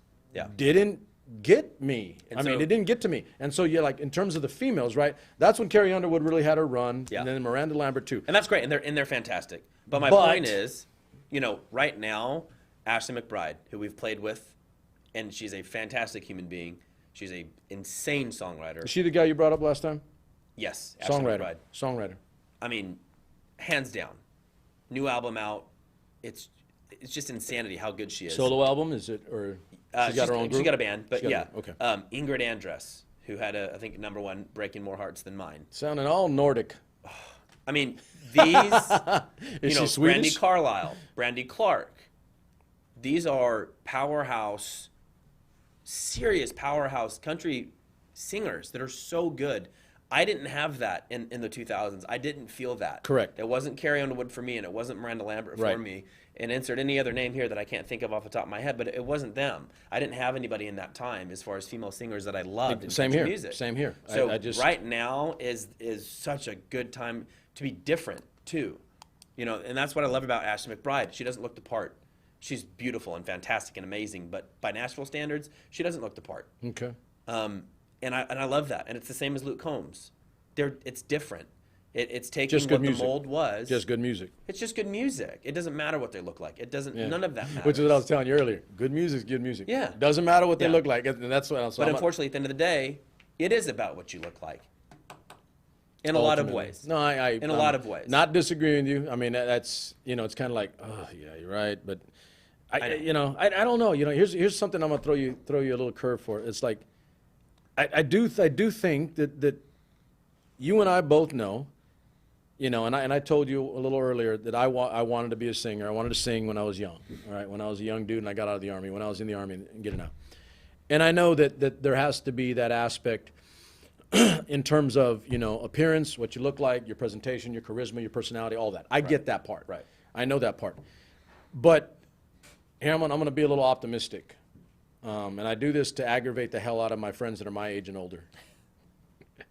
didn't get me. And I mean, it didn't get to me. And so, like, in terms of the females, right, that's when Carrie Underwood really had her run, and then Miranda Lambert, too. And that's great, and they're fantastic. But my point is, right now, Ashley McBryde, who we've played with, and she's a fantastic human being. She's a insane songwriter. Is she the guy you brought up last time? Yes, Ashley McBryde. Songwriter. I mean, hands down. New album out. It's just insanity how good she is. Solo album, is it, or she's got her own group? She's got a band, but yeah. Okay. Ingrid Andress, who had I think #1 Breaking More Hearts Than Mine. Sounding all Nordic. I mean, these, Is she Brandi Swedish? Carlisle, Brandi Clark. These are powerhouse, serious powerhouse country singers that are so good. I didn't have that in the 2000s. I didn't feel that. Correct. It wasn't Carrie Underwood for me, and it wasn't Miranda Lambert for me. And insert any other name here that I can't think of off the top of my head, but it wasn't them. I didn't have anybody in that time as far as female singers that I loved in country music. Same here. So I just, right now is such a good time to be different too, and that's what I love about Ashley McBryde. She doesn't look the part. She's beautiful and fantastic and amazing, but by Nashville standards, she doesn't look the part. Okay. And I love that. And it's the same as Luke Combs. It's different. It's taking Just good what music. the mold was. Just good music. It's just good music. It doesn't matter what they look like. It doesn't. None of that matters. Which is what I was telling you earlier. Good music is good music. Yeah. Doesn't matter what they look like. And that's what I was But unfortunately, at the end of the day, it is about what you look like. In a lot of ways. No, in a lot of ways. Not disagreeing with you. I mean, that's, it's kind of like, oh, yeah, you're right. But, I don't know. Here's something I'm going to throw you a little curve for. It's like, I do think that you and I both know, and I told you a little earlier that I wanted to be a singer. I wanted to sing when I was young, all right? When I was a young dude and I got out of the Army, when I was in the Army and getting out. And I know that there has to be that aspect in terms of, appearance, what you look like, your presentation, your charisma, your personality, all that. I get that part. Right. I know that part. But here I'm going to be a little optimistic. And I do this to aggravate the hell out of my friends that are my age and older.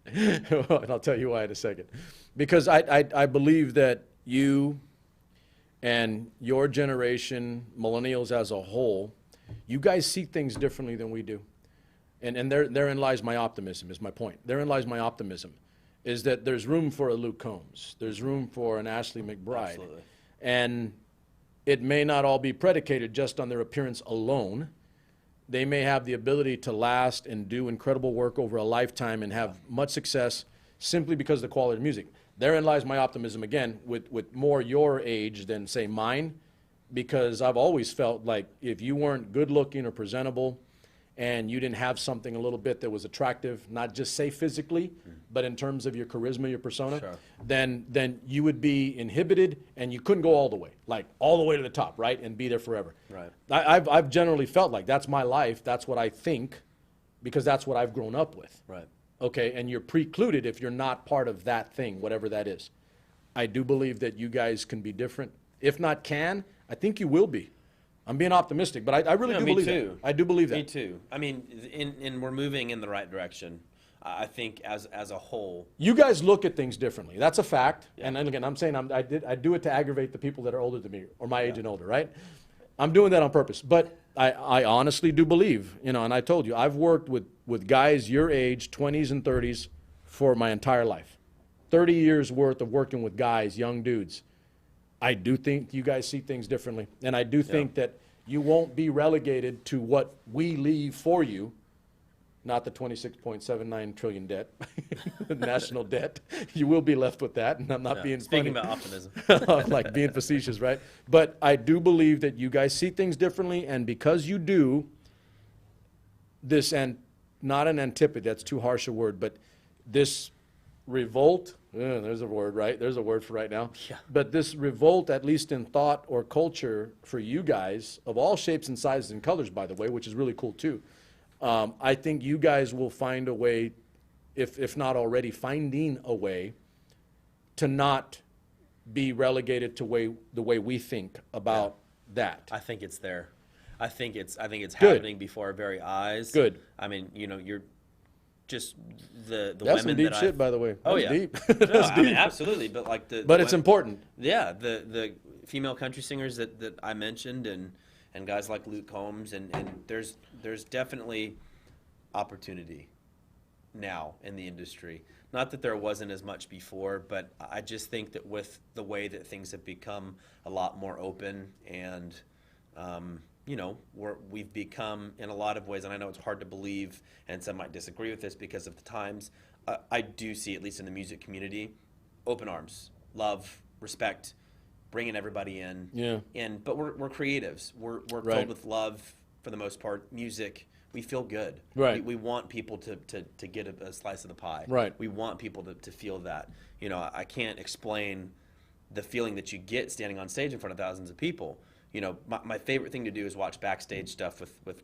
And I'll tell you why in a second. Because I believe that you and your generation, millennials as a whole, you guys see things differently than we do. And therein lies my optimism, is my point. Therein lies my optimism, is that there's room for a Luke Combs. There's room for an Ashley McBride. Absolutely. And it may not all be predicated just on their appearance alone. They may have the ability to last and do incredible work over a lifetime and have much success simply because of the quality of music. Therein lies my optimism, again, with more your age than, say, mine, because I've always felt like if you weren't good looking or presentable and you didn't have something a little bit that was attractive, not just say physically, but in terms of your charisma, your persona, Sure. then you would be inhibited and you couldn't go all the way, like all the way to the top, right, and be there forever. Right. I've generally felt like that's my life, that's what I think, because that's what I've grown up with. Right. Okay, and you're precluded if you're not part of that thing, whatever that is. I do believe that you guys can be different. If not can, I think you will be. I'm being optimistic, but I really No, do me believe too. that. I do believe that. Me too. I mean, and we're moving in the right direction. I think as a whole. You guys look at things differently. That's a fact. Yeah. And again, I'm saying I do it to aggravate the people that are older than me or my age and older, right? I'm doing that on purpose. But I honestly do believe, and I told you, I've worked with guys your age, 20s and 30s, for my entire life. 30 years worth of working with guys, young dudes. I do think you guys see things differently. And I do think that you won't be relegated to what we leave for you, not the 26.79 trillion debt, national debt. You will be left with that, and I'm not being Speaking funny. about optimism. Like being facetious, right? But I do believe that you guys see things differently, and because you do, this, and not an antipathy, that's too harsh a word, but this revolt, there's a word, right? There's a word for right now. Yeah. But this revolt, at least in thought or culture, for you guys, of all shapes and sizes and colors, by the way, which is really cool too, I think you guys will find a way, if not already finding a way, to not be relegated to the way we think about that. I think it's there. I think it's Good. happening before our very eyes. Good. I mean, you're just the That's women some deep that shit, by the way. Oh, That's yeah. deep. No, That's I deep. mean, absolutely. But like But it's important. Yeah, the female country singers that I mentioned, and guys like Luke Combs, and there's definitely opportunity now in the industry. Not that there wasn't as much before, but I just think that with the way that things have become a lot more open, and we've become, in a lot of ways, and I know it's hard to believe, and some might disagree with this because of the times, I do see, at least in the music community, open arms, love, respect, bringing everybody in. Yeah. But we're creatives. We're Right. filled with love for the most part. Music, we feel good. Right. We want people to get a slice of the pie. Right. We want people to feel that. I can't explain the feeling that you get standing on stage in front of thousands of people. My favorite thing to do is watch backstage stuff with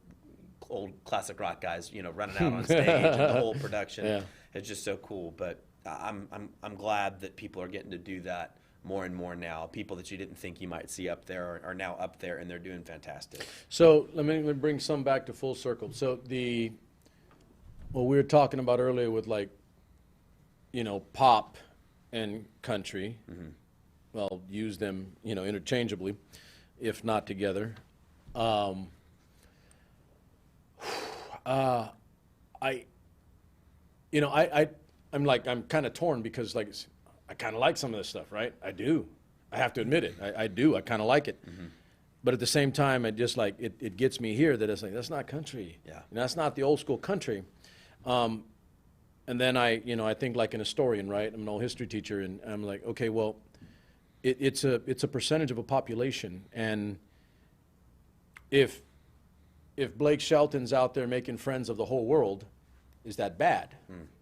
old classic rock guys, running out on stage, and the whole production. Yeah. It's just so cool. But I'm glad that people are getting to do that more and more now. People that you didn't think you might see up there are now up there, and they're doing fantastic. So let me bring some back to full circle. So what we were talking about earlier with pop and country, well, use them, interchangeably, if not together. I'm kind of torn because I kind of like some of this stuff, right? I do. I have to admit it. I do. I kind of like it. But at the same time, it gets me here that it's like, that's not country. Yeah. That's not the old school country. And then I think like an historian, right? I'm an old history teacher, and I'm like, okay, well, it's a percentage of a population, and if Blake Shelton's out there making friends of the whole world, is that bad?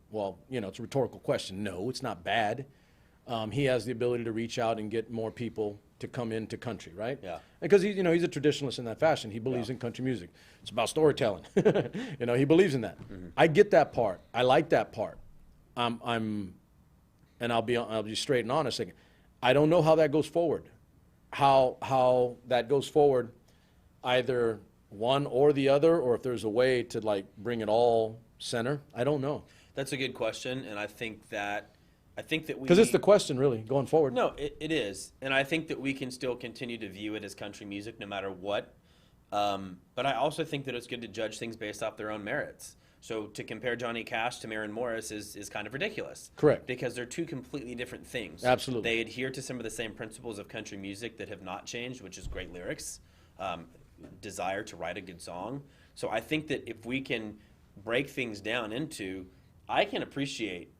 Well, it's a rhetorical question. No, it's not bad. He has the ability to reach out and get more people to come into country, right? Yeah. Because he's a traditionalist in that fashion. He believes in country music. It's about storytelling. He believes in that. I get that part. I like that part. And I'll be straight and honest. I don't know how that goes forward. How that goes forward, either one or the other, or if there's a way to like bring it all center. I don't know. That's a good question, and I think that we Because it's the question really going forward. No, it is, and I think that we can still continue to view it as country music no matter what. But I also think that it's good to judge things based off their own merits. So to compare Johnny Cash to Maren Morris is kind of ridiculous. Correct. Because they're two completely different things. Absolutely. They adhere to some of the same principles of country music that have not changed, which is great lyrics, desire to write a good song. So I think that if we can break things down into, I can appreciate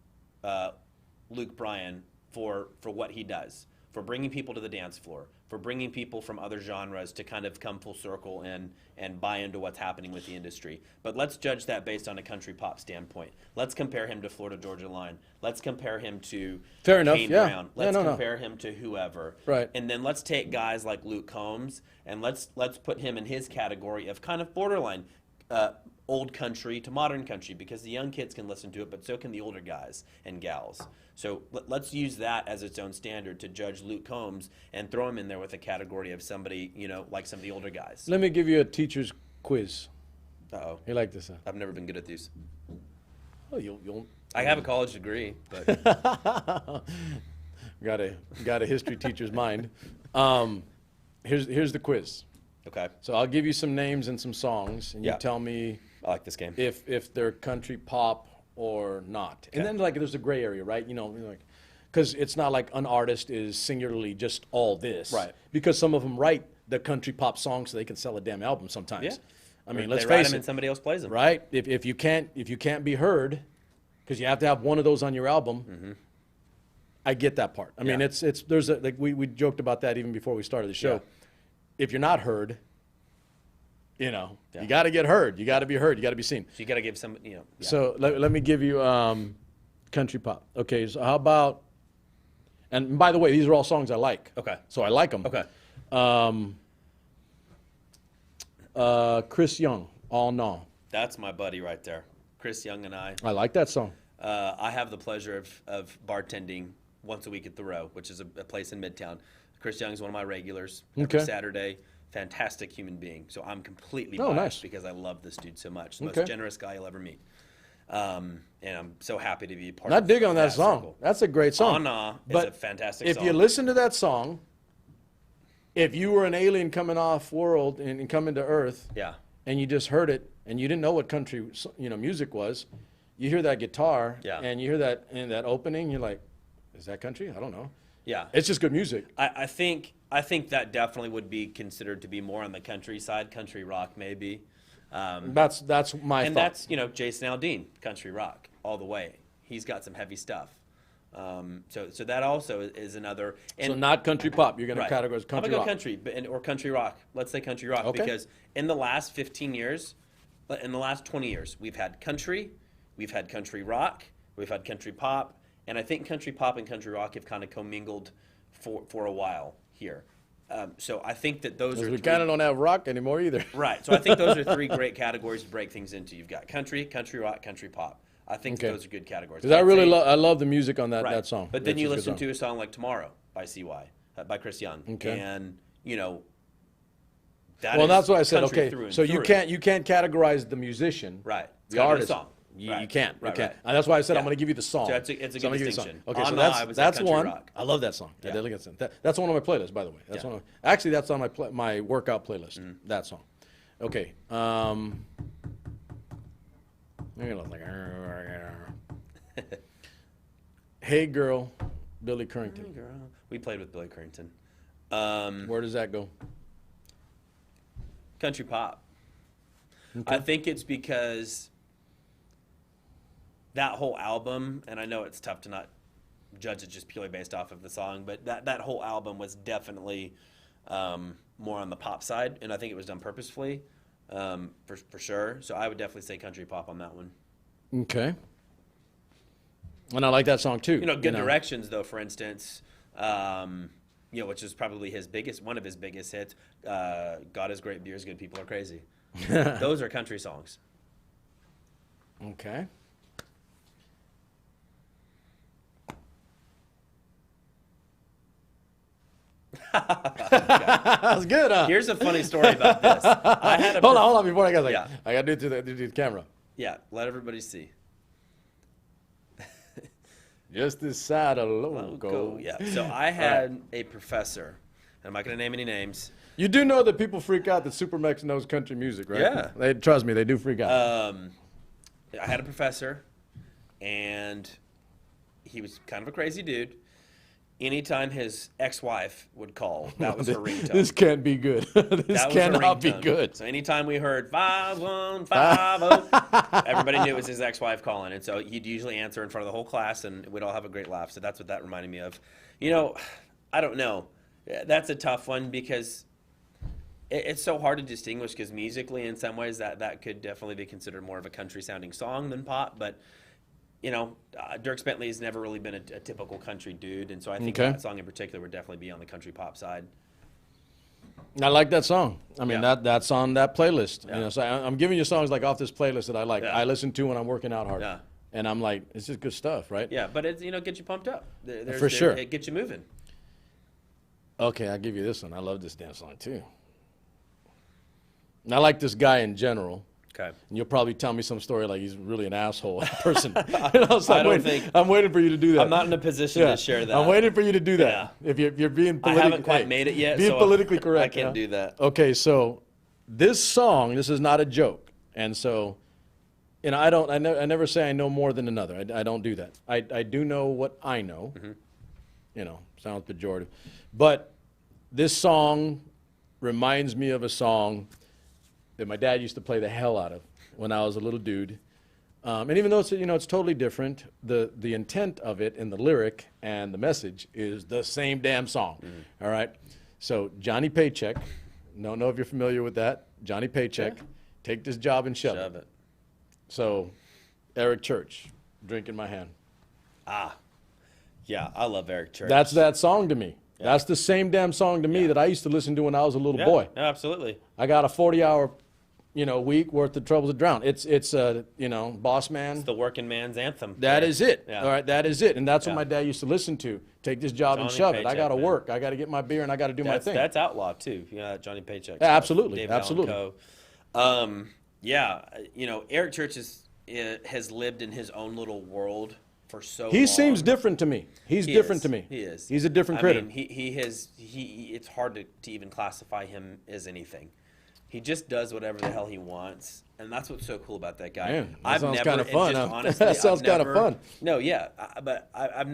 Luke Bryan for what he does, for bringing people to the dance floor, for bringing people from other genres to kind of come full circle and buy into what's happening with the industry. But let's judge that based on a country pop standpoint. Let's compare him to Florida Georgia Line. Let's compare him to Fair enough, Kane yeah. Brown. Yeah, Let's no. compare him to whoever. Right. And then let's take guys like Luke Combs and let's put him in his category of kind of borderline old country to modern country, because the young kids can listen to it, but so can the older guys and gals. So let's use that as its own standard to judge Luke Combs and throw him in there with a category of somebody, like some of the older guys. Let me give you a teacher's quiz. Uh-oh. You like this, huh? I've never been good at these. Oh, you'll I have a college degree, but got a history teacher's mind. Here's the quiz. okay. So I'll give you some names and some songs, and you Yeah. tell me I like this game. if they're country pop or not. And Okay. then like there's a gray area, right? Like because it's not like an artist is singularly just all this. Right. Because some of them write the country pop songs so they can sell a damn album sometimes. Yeah. I mean, Or let's they write face them it. and somebody else plays them. Right? If you can't be heard, because you have to have one of those on your album. I get that part. I mean, Yeah. it's there's a like we joked about that even before we started the show. Yeah. If you're not heard, Yeah. you got to get heard. You got to be heard. You got to be seen. So you got to give some, Yeah. So let me give you country pop. Okay, so how about? And by the way, these are all songs I like. Okay. So I like them. Okay. Chris Young, All No. That's my buddy right there. Chris Young and I. I like that song. I have the pleasure of bartending once a week at The Row, which is a place in Midtown. Chris Young's one of my regulars every Okay. Saturday. Fantastic human being. So I'm completely Oh, biased nice. because I love this dude so much. The Okay. most generous guy you'll ever meet. And I'm so happy to be a part Not of dig on that song. circle. That's a great song. Anna is But a fantastic if song. you listen to that song, if you were an alien coming off world and coming to Earth, Yeah. and you just heard it and you didn't know what country music was, you hear that guitar Yeah. and you hear that in that opening, you're like, is that country? I don't know. Yeah. It's just good music. I think that definitely would be considered to be more on the countryside, country rock maybe. That's my And thought. that's, Jason Aldean, country rock, all the way. He's got some heavy stuff. So that also is another. And So not country pop. You're going right. to categorize I'm country gonna go rock. country, or country rock. Let's say country rock Okay. because in the last 15 years, in the last 20 years, we've had country rock, we've had country pop, and I think country pop and country rock have kind of commingled for a while here. So I think that those are We three- kind of don't have rock anymore either. Right. So I think those are three great categories to break things into. You've got country rock, country pop. I think Okay. those are good categories. Because I I'd really say- I love the music on that, right. that song. But then That's you just a listen good to a song like "Tomorrow" by CY, by Chris Young, Okay. and Well, that's what I said. country Okay, through and so you through. can't categorize the musician, Right. It's the gotta be a artist. song. You Right. can't. Right, You can't. right. And that's why I said I'm Yeah. going to give you the song. So it's a good I'm gonna give you the song. distinction. Okay, so Anna, I would say that's country one. rock. I love that song. Yeah. I definitely get that. That's one of my playlists, by the way. That's Yeah. one. Actually, that's on my workout playlist. That song. Okay. Hey Girl, Billy Currington. Girl. We played with Billy Currington. Where does that go? Country pop. I think it's because that whole album, and I know it's tough to not judge it just purely based off of the song, but that whole album was definitely more on the pop side, and I think it was done purposefully, for sure. So I would definitely say country pop on that one. Okay. And I like that song too. Good Directions, though, for instance, which is probably one of his biggest hits. God is great, beer is good, people are crazy. Those are country songs. Okay. That's good, huh? Here's a funny story about this. I had a hold on, before I go, Yeah. I got to do it to the camera. Yeah, let everybody see. Just this side of logo. Go. Yeah. So I had a professor. I'm not going to name any names. You do know that people freak out that SuperMex knows country music, right? Yeah. Trust me, they do freak out. I had a professor, and he was kind of a crazy dude. Anytime his ex-wife would call, that was her ringtone. This can't be good. This cannot be good. So anytime we heard 5150, everybody knew it was his ex-wife calling. And so he'd usually answer in front of the whole class, and we'd all have a great laugh. So that's what that reminded me of. You know, I don't know. That's a tough one because it's so hard to distinguish because musically, in some ways, that could definitely be considered more of a country-sounding song than pop. But you know, Dierks Bentley has never really been a typical country dude, and so I think that song in particular would definitely be on the country pop side. I like that song. I mean, that's on that playlist. Yeah. You know, so I'm giving you songs like off this playlist that I like. Yeah. I listen to when I'm working out hard. Yeah. And I'm like, it's just good stuff, right? Yeah, but it's, gets you pumped up. For sure. It gets you moving. Okay, I'll give you this one. I love this damn song too. And I like this guy in general. Okay. And you'll probably tell me some story like he's really an asshole person. You know, so I'm waiting for you to do that. I'm not in a position to share that. I'm waiting for you to do that. Yeah. If you're being I haven't quite made it yet. Being so politically correct. I can't do that. Okay, so this song, this is not a joke. And so, you know, I never say I know more than another. I don't do that. I do know what I know. Mm-hmm. You know, sounds pejorative. But this song reminds me of a song that my dad used to play the hell out of when I was a little dude. And even though it's, you know, it's totally different, the intent of it and the lyric and the message is the same damn song. Mm-hmm. All right? So Johnny Paycheck, don't know if you're familiar with that. Johnny Paycheck, take this job and shove it. So Eric Church, Drink in My Hand. Ah, yeah, I love Eric Church. That's that song to me. Yeah. That's the same damn song to me that I used to listen to when I was a little boy. Yeah, absolutely. I got a 40-hour, you know, week worth of Troubles to Drown. It's you know, Boss Man. It's the working man's anthem. That is it. Yeah. All right, that is it. And that's what my dad used to listen to. Take this job and shove it. I got to work. I got to get my beer and I got to do my thing. That's outlaw too. You know, Johnny Paycheck. Yeah, absolutely. David Absolutely. Allan Coe. Yeah, you know, Eric Church has lived in his own little world for so long. He seems different to me. He's different to me. He is. He's a different critter. I mean, it's hard to even classify him as anything. He just does whatever the hell he wants, and that's what's so cool about that guy. Man, that sounds kind of fun. Huh? Honestly, that sounds kind of fun. No, yeah, but I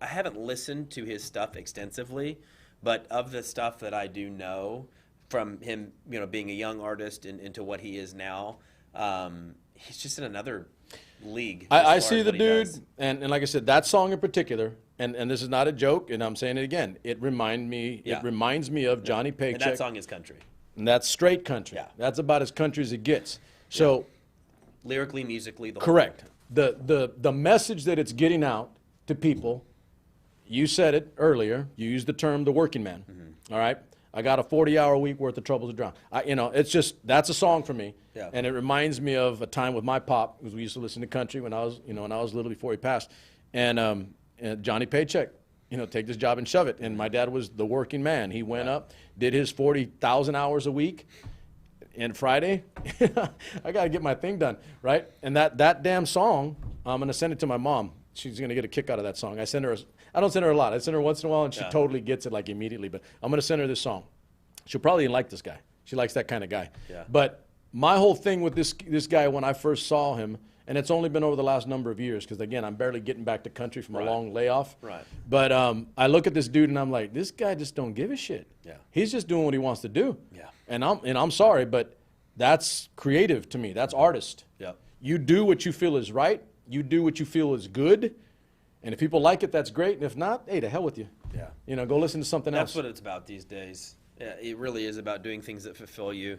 haven't listened to his stuff extensively, but of the stuff that I do know from him, you know, being a young artist and into what he is now, he's just in another league. I see the dude, and like I said, that song in particular, and this is not a joke, and I'm saying it again. It reminds me of Johnny Paycheck. And that song is country. And that's straight country. Yeah. That's about as country as it gets. So, lyrically, musically, the correct. The message that it's getting out to people. You said it earlier. You used the term the working man. Mm-hmm. All right. I got a 40-hour week worth of Troubles to Drown. You know, it's just that's a song for me. Yeah. And it reminds me of a time with my pop, because we used to listen to country when I was little before he passed, and Johnny Paycheck. You know, take this job and shove it. And my dad was the working man. He went up, did his 40,000 hours a week. And Friday, I got to get my thing done, right? And that damn song, I'm going to send it to my mom. She's going to get a kick out of that song. I don't send her a lot. I send her once in a while, and she totally gets it, like, immediately. But I'm going to send her this song. She'll probably like this guy. She likes that kind of guy. Yeah. But my whole thing with this guy when I first saw him, and it's only been over the last number of years, because, again, I'm barely getting back to country from a long layoff. Right. But I look at this dude, and I'm like, this guy just don't give a shit. Yeah. He's just doing what he wants to do. Yeah. And I'm sorry, but that's creative to me. That's artist. Yeah. You do what you feel is right. You do what you feel is good. And if people like it, that's great. And if not, hey, to hell with you. Yeah. You know, go listen to something else. That's what it's about these days. Yeah, it really is about doing things that fulfill you.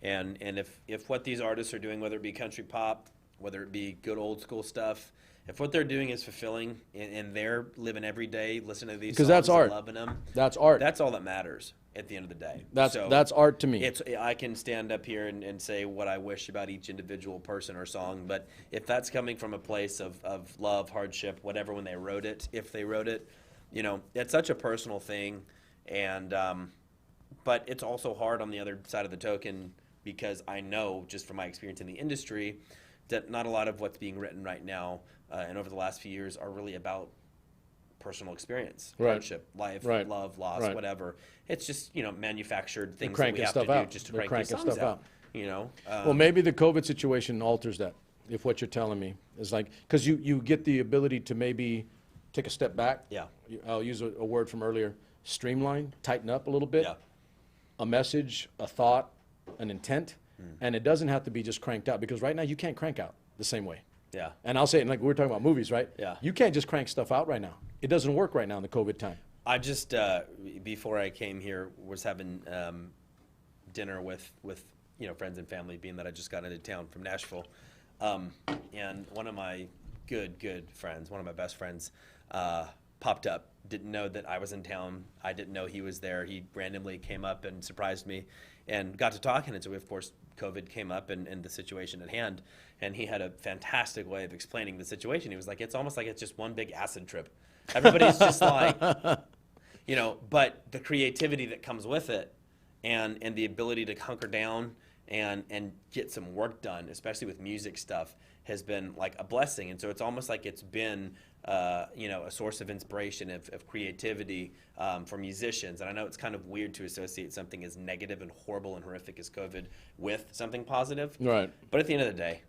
And if what these artists are doing, whether it be country pop, whether it be good old school stuff, if what they're doing is fulfilling and they're living every day, listening to these songs that's art. and loving them, That's art. that's all that matters at the end of the day. That's art to me. I can stand up here and say what I wish about each individual person or song, but if that's coming from a place of love, hardship, whatever, when they wrote it, if they wrote it, you know, it's such a personal thing. And but it's also hard on the other side of the token because I know just from my experience in the industry that not a lot of what's being written right now and over the last few years are really about personal experience, hardship, life, love, loss, whatever. It's just, manufactured things that we have to do just to crank these songs out. Well, maybe the COVID situation alters that, if what you're telling me is like, because you get the ability to maybe take a step back. Yeah. I'll use a word from earlier, streamline, tighten up a little bit. Yeah. A message, a thought, an intent, and it doesn't have to be just cranked out, because right now you can't crank out the same way. Yeah. And I'll say it, like we were talking about movies, right? Yeah. You can't just crank stuff out right now. It doesn't work right now in the COVID time. I just, before I came here, was having dinner with friends and family, being that I just got into town from Nashville. And one of my good friends, one of my best friends, popped up, didn't know that I was in town. I didn't know he was there. He randomly came up and surprised me and got to talking. And so, of course, COVID came up and the situation at hand. And he had a fantastic way of explaining the situation. He was like, it's almost like it's just one big acid trip. Everybody's just like, but the creativity that comes with it and the ability to hunker down and get some work done, especially with music stuff, has been like a blessing. And so it's almost like it's been, a source of inspiration, of creativity for musicians. And I know it's kind of weird to associate something as negative and horrible and horrific as COVID with something positive. Right. But at the end of the day,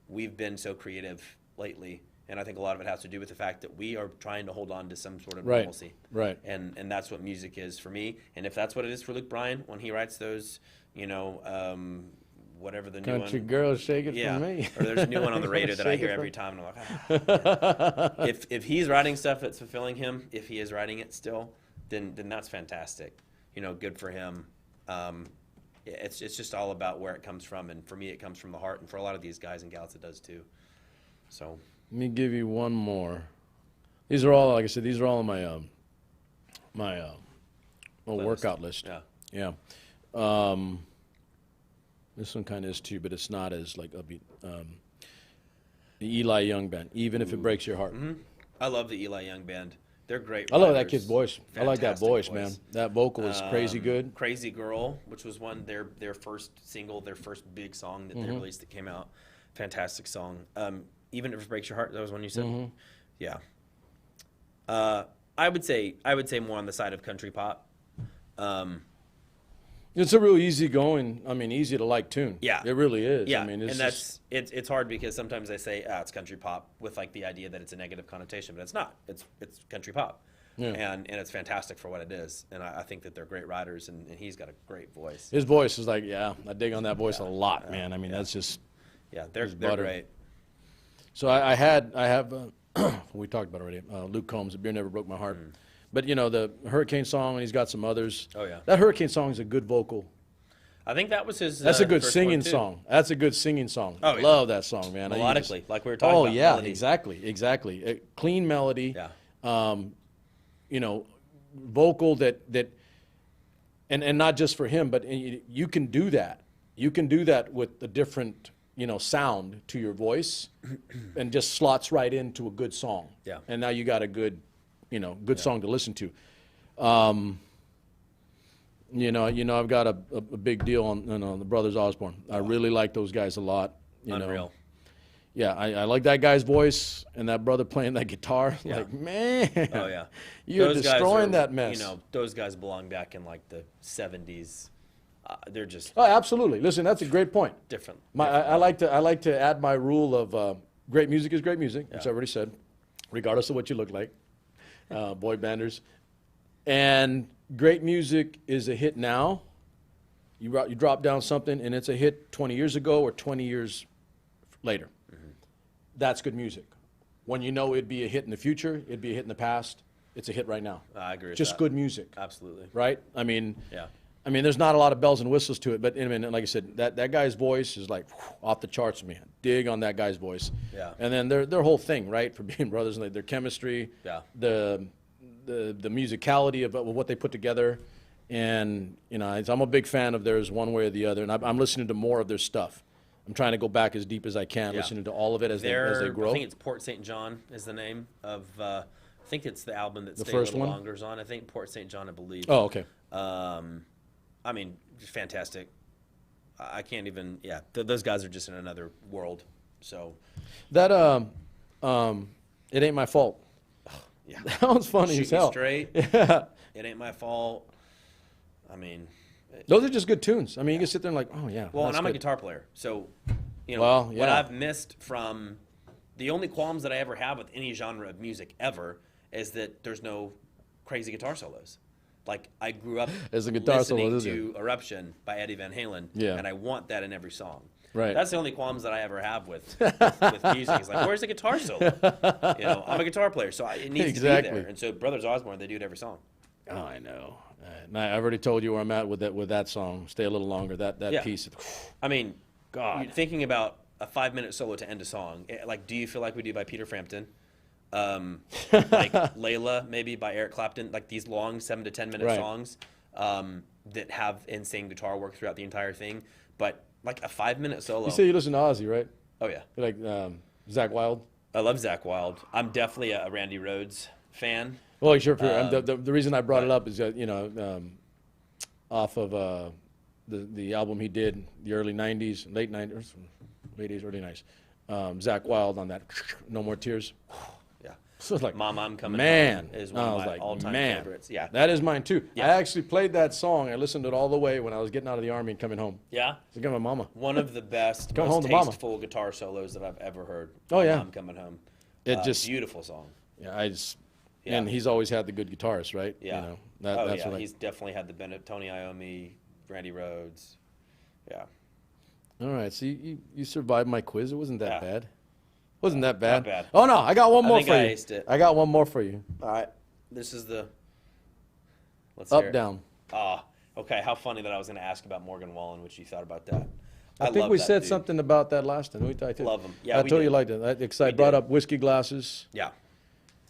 we've been so creative lately. And I think a lot of it has to do with the fact that we are trying to hold on to some sort of normalcy. Right. And that's what music is for me. And if that's what it is for Luke Bryan, when he writes those, whatever the new one. Country girl, shake it for me. Or there's a new one on the radio that I hear every time, and I'm like, if he's writing stuff that's fulfilling him, if he is writing it still, then that's fantastic. Good for him. It's just all about where it comes from, and for me, it comes from the heart, and for a lot of these guys and gals, it does too. So. Let me give you one more. These are all, like I said, these are all on my workout list. Yeah. Yeah. This one kind of is too, but it's not as like upbeat. The Eli Young Band, Even If It Breaks Your Heart. Mm-hmm. I love the Eli Young Band. They're great. I love that writers. kid's voice. I like that voice, man. That vocal is crazy good. Crazy Girl, which was their first single, their first big song that they released that came out. Fantastic song. Even If It Breaks Your Heart, that was one you said? Yeah. I would say more on the side of country pop. It's a real easy to like tune. Yeah. It really is. Yeah, I mean, it's hard because sometimes they say, it's country pop with like the idea that it's a negative connotation, but it's not. It's country pop. Yeah. And it's fantastic for what it is. And I think that they're great writers, and he's got a great voice. His voice is like, I dig on that voice a lot, man. I mean, that's just... Yeah, they're great. So I have, we talked about it already, Luke Combs, A Beer Never Broke My Heart. But, the Hurricane song, and he's got some others. Oh, yeah. That Hurricane song is a good vocal. I think that was his That's a good first singing one, too. song. That's a good singing song. Oh, I yeah. love that song, man. Melodically, like we were talking about. Oh, yeah, melody. exactly. A clean melody. Yeah. Vocal that and not just for him, but you can do that. You can do that with a different, sound to your voice and just slots right into a good song. Yeah. And now you got a good song to listen to. I've got a big deal on the Brothers Osborne. I really like those guys a lot. Unreal. Yeah, I like that guy's voice and that brother playing that guitar. Yeah. Like, man. Oh, yeah. You're destroying that mess. Those guys belong back in like the 70s. They're just Oh, absolutely. Listen, that's a great point. different. I like to add my rule of great music is great music, which I already said, regardless of what you look like, boy banders. And great music is a hit now. You drop down something and it's a hit 20 years ago or 20 years later. That's good music. When it'd be a hit in the future, it'd be a hit in the past, it's a hit right now. I agree with Just that. good music. Absolutely. Right? Yeah. There's not a lot of bells and whistles to it, but like I said, that guy's voice is like off the charts, man. Dig on that guy's voice. Yeah. And then their whole thing, right, for being brothers, and their chemistry, Yeah. the musicality of what they put together, and I'm a big fan of theirs one way or the other, and I'm listening to more of their stuff. I'm trying to go back as deep as I can, Yeah. listening to all of it as they grow. I think it's Port St. John is the name of think it's the album that Stay a first Little one? Longer's on. I think Port St. John, I believe. Oh, okay. I mean, just fantastic. I can't even. Yeah, those guys are just in another world. So That It Ain't My Fault. yeah, That one's funny Shoot as hell. Me Straight. Yeah. It Ain't My Fault. I mean, Those are just good tunes. I mean, you can sit there and like, oh yeah. well, that's and I'm a good. guitar player, so you know Well, what yeah. I've missed from the only qualms that I ever have with any genre of music ever is that there's no crazy guitar solos. Like I grew up As a guitar listening solo, is to Eruption by Eddie Van Halen, Yeah. and I want that in every song. Right. That's the only qualms that I ever have with music. It's like, where's the guitar solo? You know, I'm a guitar player, so it needs to Exactly. be there. And so Brothers Osborne, they do it every song. Oh, I know. And I've already told you where I'm at with that song. Stay a Little Longer. That Yeah. piece. I mean, God. you're thinking about a 5-minute solo to end a song. Like, Do You Feel Like We Do by Peter Frampton? Like Layla, maybe by Eric Clapton. Like these long 7 to 10 minute Right. songs that have insane guitar work throughout the entire thing. But like a 5-minute solo. You say you listen to Ozzy, right? Oh yeah, You like Zach Wilde? I love Zach Wilde. I'm definitely a Randy Rhoads fan. Well, sure. The reason I brought it up is that, off of the album he did, the early 90s, late 90s, late 80s, early 90s. Zach Wilde on that No More Tears. Yeah. So it's like, Mama, I'm Coming man, Home is one I of was my like, all-time man, favorites. Yeah. that is mine too. Yeah. I actually played that song. I listened to it all the way when I was getting out of the Army and coming home. Yeah. To get my mama. One of the best, Come most home to mama. tasteful guitar solos that I've ever heard. Oh, yeah. I'm Coming Home. It just- beautiful song. Yeah, Yeah. and he's always had the good guitarist, right? Yeah. That's yeah. what He's definitely had the benefit. Tony Iommi, Randy Rhoads. Yeah. All right, so you survived my quiz. It wasn't that Yeah. bad. Wasn't that bad? Not bad. Oh no, I got one more think for I you. aced it. I got one more for you. All right. This is the. Let's Up, hear it. down. Ah, okay. How funny that I was going to ask about Morgan Wallen, what you thought about that. I think love we that said dude. something about that last time. Love him. Yeah, I we told did. you like that because I We brought did. up whiskey glasses, Yeah.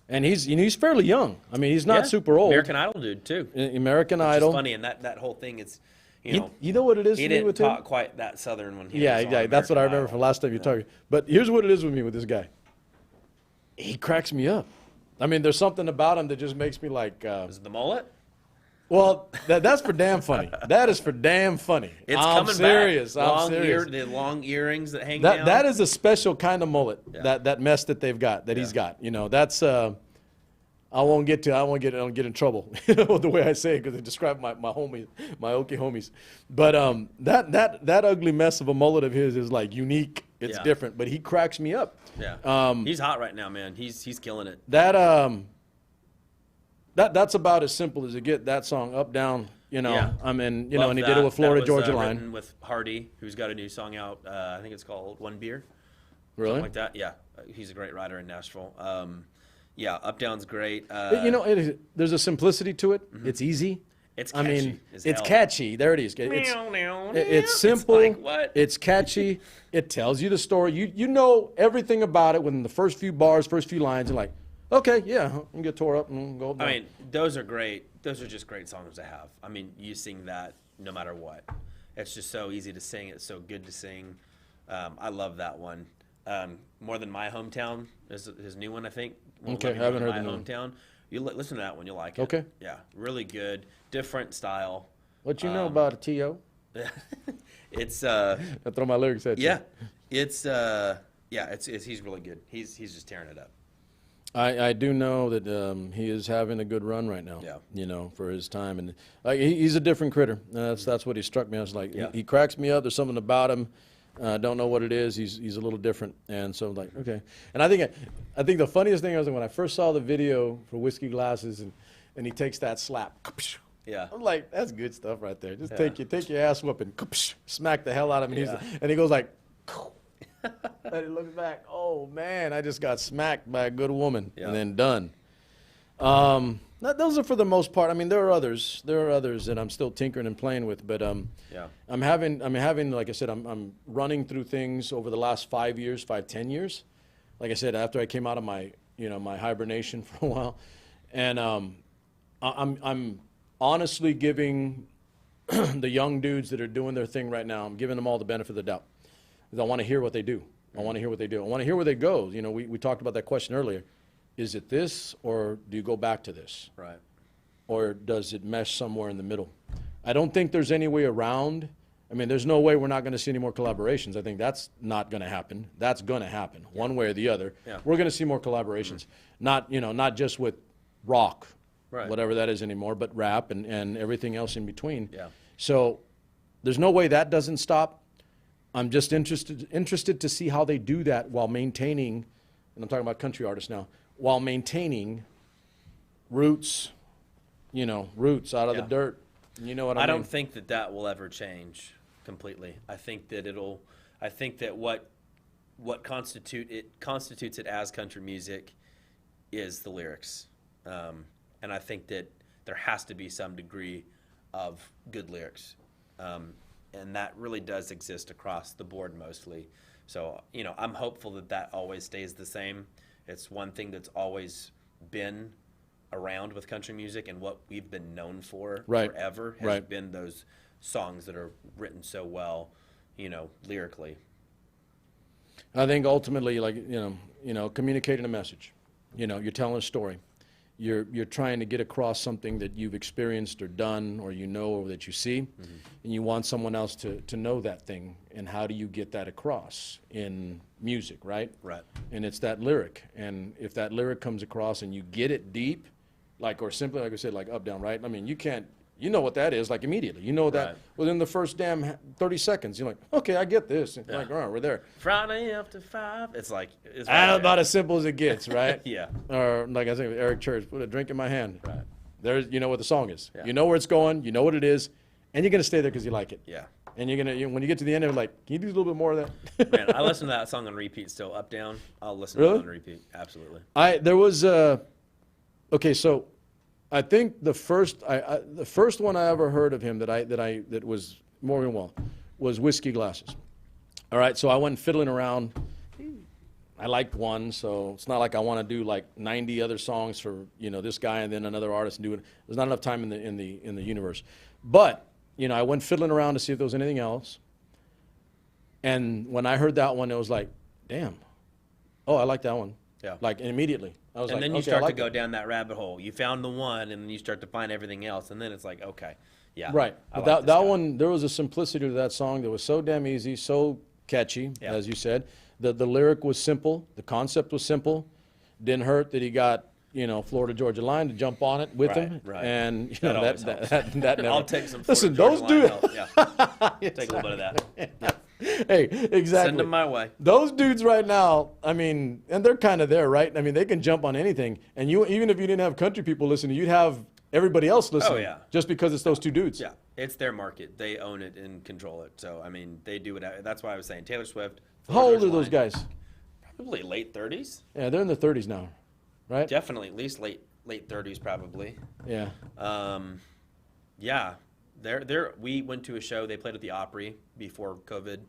and he's fairly young. I mean, he's not Yeah. super old. American Idol dude too. American Which Idol. is funny, and that whole thing is, You know what it is he for me didn't with talk him? quite that Southern when he Yeah, was on yeah, that's what I American remember Idol. from last time you talked. But here's what it is with me with this guy. He cracks me up. I mean, there's something about him that just makes me like. Is it the mullet? Well, that's for damn funny. That is for damn funny. It's I'm coming serious. back. I'm serious. The long earrings that hang down. That is a special kind of mullet. Yeah. That mess that they've got, that he's got. That's. I won't get in trouble with the way I say it because I describe my homies, my Okie homies. But that ugly mess of a mullet of his is like unique. It's Yeah. different, but he cracks me up. Yeah. He's hot right now, man. He's killing it. That's about as simple as it get. That song, Up Down. Yeah. I mean, Love and he that. did it with Florida That was, Georgia written Line. with Hardy, who's got a new song out. I think it's called One Beer. Really? Something like that. Yeah. He's a great writer in Nashville. Yeah, Up Down's great. There's a simplicity to it. It's easy. It's I catchy mean, as it's hell. catchy. There it is. It's simple. It's like, what? It's catchy. It tells you the story. You know everything about it within the first few bars, first few lines. You're like, okay, yeah, I'm gonna get tore up and go. I mean, those are great. Those are just great songs to have. I mean, you sing that no matter what. It's just so easy to sing. It's so good to sing. I love that one. More Than My Hometown is his new one, I think. Okay, I More haven't Than heard My the new Hometown. You listen to that one, you'll like it. Okay. Yeah, really good. Different style. What you know about a T.O.? It's I throw my lyrics at you. yeah, it's he's really good. He's just tearing it up. I do know that he is having a good run right now. Yeah. For his time, and he's a different critter. That's what he struck me. I was like, Yeah. he cracks me up. There's something about him. Don't know what it is. He's a little different, and so I'm like, okay. And I think the funniest thing was when I first saw the video for Whiskey Glasses, and he takes that slap. Yeah. I'm like, that's good stuff right there. Just Yeah. take your ass whooping, smack the hell out of him, Yeah. and he goes like. And he looks back. Oh man, I just got smacked by a good woman, Yeah. and then done. Those are for the most part. I mean, there are others. There are others that I'm still tinkering and playing with, but Yeah. I'm having, like I said, I'm running through things over the last 10 years. Like I said, after I came out of my my hibernation for a while, and I'm honestly giving the young dudes that are doing their thing right now, I'm giving them all the benefit of the doubt. Because I want to hear what they do. I want to hear what they do. I want to hear where they go. We talked about that question earlier. is it this, or do you go back to this? Right. Or does it mesh somewhere in the middle? I don't think there's any way around. I mean, there's no way we're not going to see any more collaborations. I think that's not going to happen. That's going to happen, one way or the other. Yeah. We're going to see more collaborations. Not, not just with rock, Right. whatever that is anymore, but rap and everything else in between. Yeah. So there's no way that doesn't stop. I'm just interested to see how they do that while maintaining, and I'm talking about country artists now, while maintaining roots, roots out of the Yeah. dirt. You know what I mean? I don't think that will ever change completely. I think that what constitutes it as country music is the lyrics. And I think that there has to be some degree of good lyrics. And that really does exist across the board mostly. So, I'm hopeful that always stays the same. It's one thing that's always been around with country music, and what we've been known for forever has been those songs that are written so well, lyrically. I think ultimately, communicating a message. You're telling a story. You're trying to get across something that you've experienced or done or or that you see, and you want someone else to know that thing. And how do you get that across in music, right? Right. And it's that lyric. And if that lyric comes across and you get it deep, or simply, like I said, like up, down, right? I mean, you know what that is, like immediately. You know that Right. within the first damn 30 seconds. You're like, okay, I get this. And all right, we're there. Friday after 5. It's right About as simple as it gets, right? Yeah. Or like I said, Eric Church, put a drink in my hand. Right. There's, you know what the song is. Yeah. You know where it's going. You know what it is, and you're gonna stay there because you like it. Yeah. And when you get to the end of it, like, can you do a little bit more of that? Man, I listen to that song on repeat still. Up, down. I'll listen to Really? it on repeat. Absolutely. There was okay, so I think the first one I ever heard of him that was Morgan Wall was Whiskey Glasses. All right, so I went fiddling around. I liked one, so it's not like I want to do like 90 other songs for this guy and then another artist and do it. There's not enough time in the universe. But I went fiddling around to see if there was anything else. And when I heard that one, it was like, damn. Oh, I like that one. Yeah. Like immediately. I was And like, then you okay, start I to like go that. down that rabbit hole. You found the one, and then you start to find everything else, and then it's like, okay, yeah. Right. I But like that this guy. one, there was a simplicity to that song that was so damn easy, so catchy, Yeah. as you said. The lyric was simple. The concept was simple. Didn't hurt that he got, Florida Georgia Line to jump on it with him. Right. And That always that never. I'll take some. Listen, Florida those Georgia dudes. Line help. Yeah. Take a little bit of that. Yeah. Hey, exactly. Send them my way. Those dudes right now, I mean, and they're kind of there, right? I mean, they can jump on anything. And even if you didn't have country people listening, you'd have everybody else listening. yeah. Just because it's those two dudes. Yeah, it's their market. They own it and control it. So I mean, they do it. That's why I was saying Taylor Swift. How Florida old are Georgia those Line, guys? Probably late 30s. Yeah, they're in their 30s now, right? Definitely, at least late 30s, probably. Yeah. Yeah, we went to a show. They played at the Opry before COVID,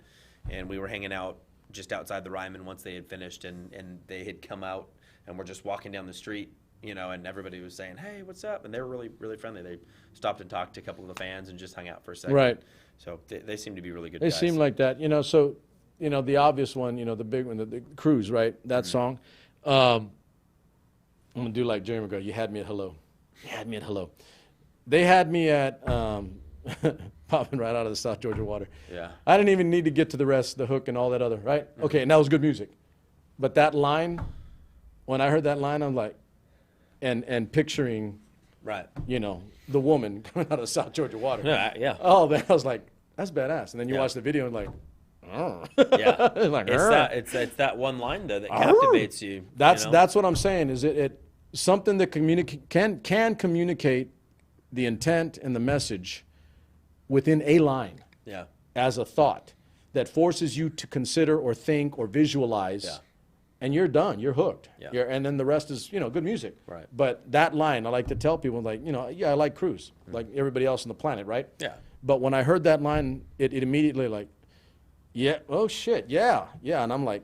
and we were hanging out just outside the Ryman once they had finished, and they had come out, and we're just walking down the street, and everybody was saying, "Hey, what's up?" And they were really, really friendly. They stopped and talked to a couple of the fans and just hung out for a second. Right. So they seem to be really good They guys. seem like that, so, the obvious one, the big one, the Cruise, right? That song. I'm going to do like Jerry McGraw. You had me at hello. You had me at hello. They had me at popping right out of the South Georgia water. Yeah. I didn't even need to get to the rest, the hook and all that other, right? Okay, and that was good music. But that line, when I heard that line, I'm like, and picturing, Right. the woman coming out of South Georgia water. Yeah. Oh, I was like, that's badass. And then you Yeah. watch the video and like, oh. Yeah. It's like, It's that one line though that captivates you. That's what I'm saying. Is it something that can communicate the intent and the message within a line Yeah. as a thought that forces you to consider or think or visualize. Yeah. And you're done. You're hooked. Yeah. And then the rest is, good music. Right. But that line, I like to tell people, like, I like Cruise, like everybody else on the planet, right? Yeah. But when I heard that line, it immediately like, yeah, oh shit, yeah. And I'm like,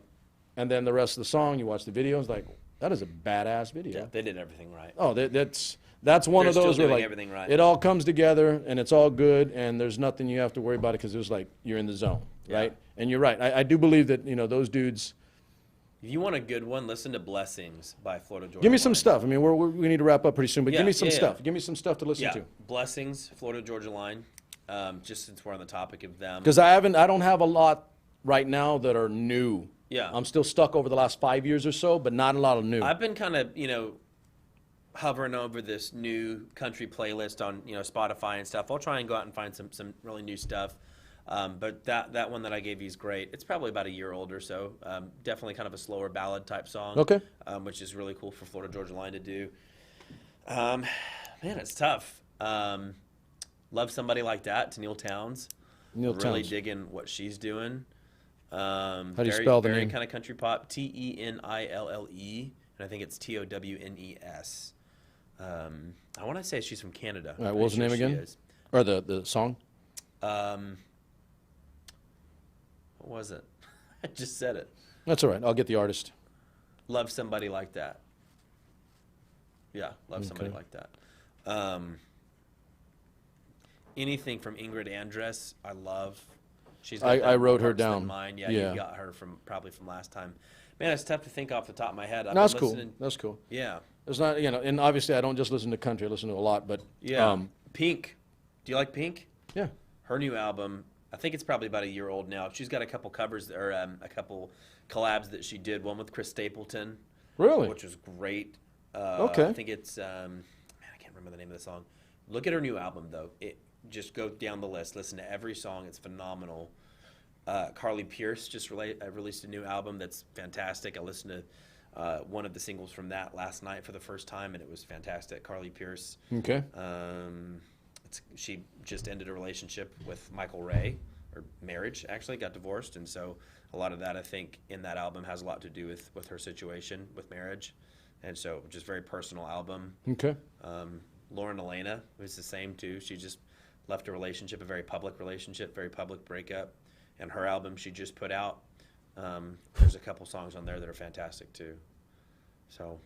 and then the rest of the song, you watch the video, it's like, that is a badass video. Yeah. They did everything right. Oh, that's one They're of those still where doing like everything right. it all comes together and it's all good and there's nothing you have to worry about it because it was like you're in the zone, Yeah. right? And you're right. I do believe that those dudes, If you want a good one, listen to Blessings by Florida Georgia Give me some Line. stuff. I mean, we need to wrap up pretty soon, but Yeah, give me some yeah, yeah. stuff. Give me some stuff to listen Yeah, to. Blessings, Florida Georgia Line. Just since we're on the topic of them. Because I don't have a lot right now that are new. Yeah. I'm still stuck over the last 5 years or so, but not a lot of new. I've been kind of, hovering over this new country playlist on, Spotify and stuff. I'll try and go out and find some really new stuff. But that one that I gave you is great. It's probably about a year old or so. Definitely kind of a slower ballad type song. Okay. Which is really cool for Florida Georgia Line to do. Man, it's tough. Love Somebody Like That to Neil Towns. Really digging what she's doing. How do you spell the very name? kind of country pop. Tenille, and I think it's Townes. I want to say she's from Canada. All right, what was the name again? Or the song? What was it? I just said it. That's all right. I'll get the artist. Love Somebody Like That. Yeah, Love Somebody Like That. Anything from Ingrid Andress, I love. She's got I that wrote her Hearts Than down. Mine. Yeah. You got her probably from last time. Man, it's tough to think off the top of my head. No, that's cool. That's cool. Yeah. It's not, and obviously I don't just listen to country. I listen to a lot, but Yeah. Pink. Do you like Pink? yeah. Her new album, I think it's probably about a year old now. She's got a couple covers or a couple collabs that she did. One with Chris Stapleton, Really? which was great. Okay. I think it's man, I can't remember the name of the song. Look at her new album though. Just go down the list. Listen to every song. It's phenomenal. Carly Pearce just released a new album that's fantastic. I listened to one of the singles from that last night for the first time, and it was fantastic. Carly Pearce. Okay. She just ended a relationship with Michael Ray, or marriage actually, got divorced, and so a lot of that I think in that album has a lot to do with her situation with marriage, and so just very personal album. Okay. Lauren Elena was the same too. She just left a relationship, a very public relationship, very public breakup, and her album she just put out. There's a couple songs on there that are fantastic too. So,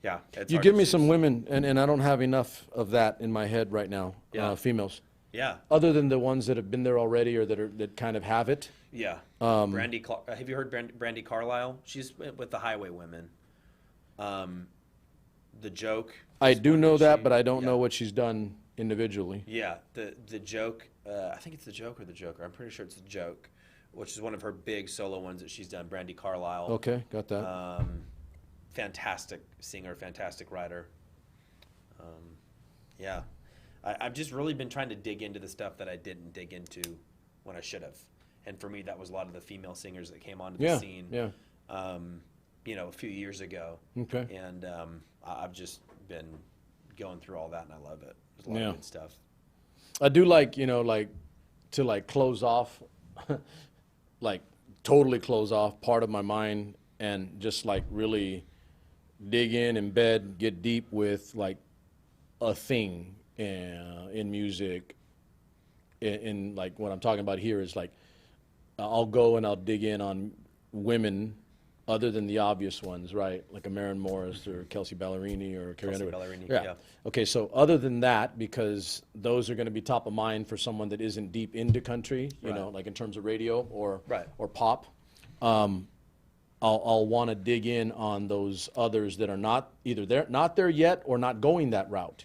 yeah. You give me some women, and I don't have enough of that in my head right now. Yeah. Females. Yeah. Other than the ones that have been there already or that kind of have it. Yeah. Have you heard Brandy Carlisle? She's with the Highwaywomen. The Joke. I do know that, but I don't know what she's done individually. Yeah. The Joke. I think it's The Joke or The Joker. I'm pretty sure it's The Joke, which is one of her big solo ones that she's done. Brandy Carlisle. Okay, got that. Fantastic singer, fantastic writer. Yeah. I've just really been trying to dig into the stuff that I didn't dig into when I should have. And for me, that was a lot of the female singers that came onto the scene, a few years ago. Okay. And I've just been going through all that, and I love it. There's a lot of good stuff. I do like, to close off, totally close off part of my mind and just really dig in bed, get deep with a thing in music. In what I'm talking about here is I'll go and I'll dig in on women other than the obvious ones, right? Like a Maren Morris or Kelsey Ballerini or Carrie Kelsey Underwood. Ballerini, yeah. Okay, so other than that, because those are going to be top of mind for someone that isn't deep into country, like in terms of radio or pop, I'll want to dig in on those others that are not there yet or not going that route,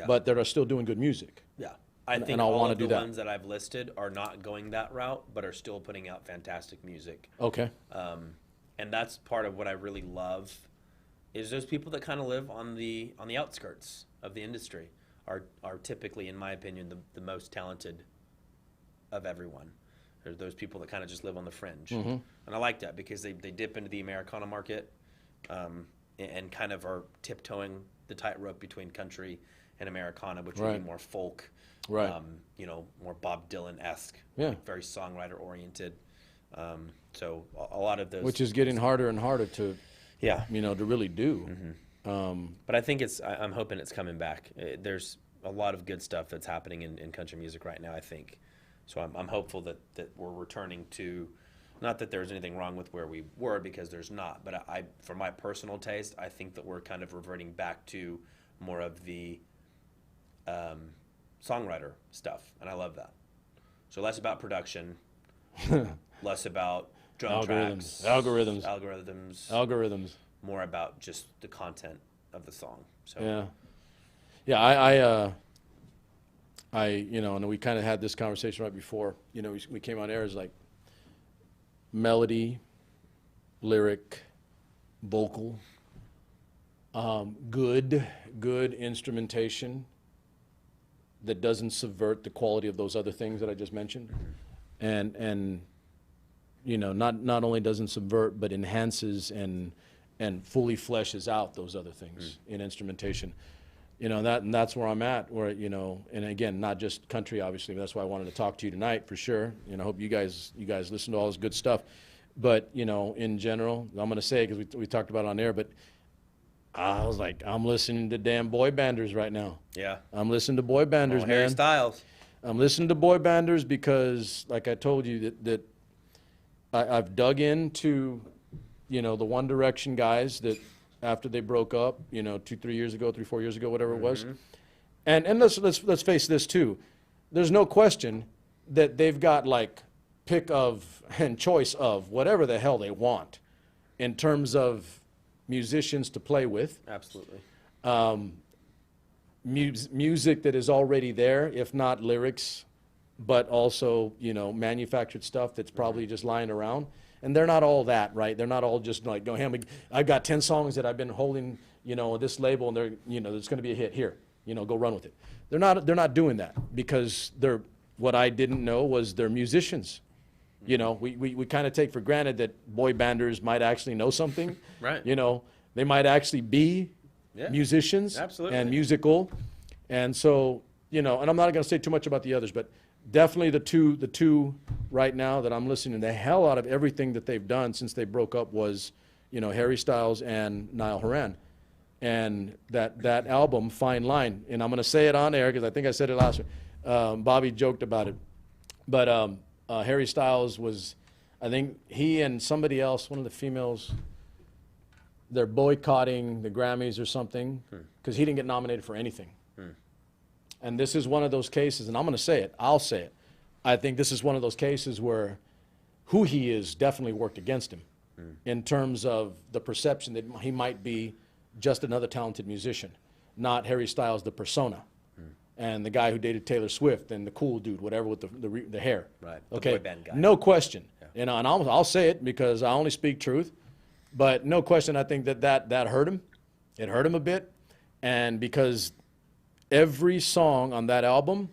but that are still doing good music. Yeah. I think all of the ones that I've listed are not going that route, but are still putting out fantastic music. Okay. And that's part of what I really love, is those people that kind of live on the outskirts of the industry are typically, in my opinion, the most talented of everyone. They're those people that kind of just live on the fringe. Mm-hmm. And I like that because they dip into the Americana market and kind of are tiptoeing the tightrope between country and Americana, which would be more folk, more Bob Dylan-esque, very songwriter-oriented. So a lot of those, which is getting harder and harder to, to really do. Mm-hmm. But I think I'm hoping it's coming back. There's a lot of good stuff that's happening in country music right now, I think. So I'm hopeful that we're returning to, not that there's anything wrong with where we were, because there's not. But for my personal taste, I think that we're kind of reverting back to more of the songwriter stuff, and I love that. So less about production, less about drum tracks, algorithms. more about just the content of the song. So yeah. I and we kind of had this conversation right before, we came on air. Is like melody, lyric, vocal, good instrumentation that doesn't subvert the quality of those other things that I just mentioned, and not only doesn't subvert but enhances and fully fleshes out those other things in instrumentation. And that's where I'm at, where, and again, not just country, obviously, but that's why I wanted to talk to you tonight for sure. I hope you guys listen to all this good stuff. But, in general, I'm going to say, because we talked about it on air, but I was like, I'm listening to damn boy banders right now. Yeah. I'm listening to boy banders, man. Harry Styles. I'm listening to boy banders because, like I told you, that I've dug into, the One Direction guys that, after they broke up, 4 years ago, whatever it was. And let's face this too. There's no question that they've got like pick of and choice of whatever the hell they want in terms of musicians to play with. Absolutely. Music that is already there, if not lyrics, but also, manufactured stuff that's probably just lying around. And they're not all that, right? They're not all just like, I've got 10 songs that I've been holding, this label, and they're, it's going to be a hit. Here, go run with it. They're not doing that because what I didn't know was they're musicians. We kind of take for granted that boy banders might actually know something. Right. They might actually be musicians. Absolutely. And musical. And so, and I'm not going to say too much about the others, but definitely the two right now that I'm listening the hell out of everything that they've done since they broke up was, Harry Styles and Niall Horan. And that album, Fine Line, and I'm going to say it on air because I think I said it last week. Bobby joked about it. But Harry Styles was, I think he and somebody else, one of the females, they're boycotting the Grammys or something because he didn't get nominated for anything. And this is one of those cases, and I'm going to say it, I'll say it. I think this is one of those cases where who he is definitely worked against him in terms of the perception that he might be just another talented musician, not Harry Styles, the persona, and the guy who dated Taylor Swift and the cool dude, whatever, with the hair. Right. Okay. The boy band guy. No question. Yeah. And I'll say it because I only speak truth, but no question. I think that hurt him. It hurt him a bit, and because every song on that album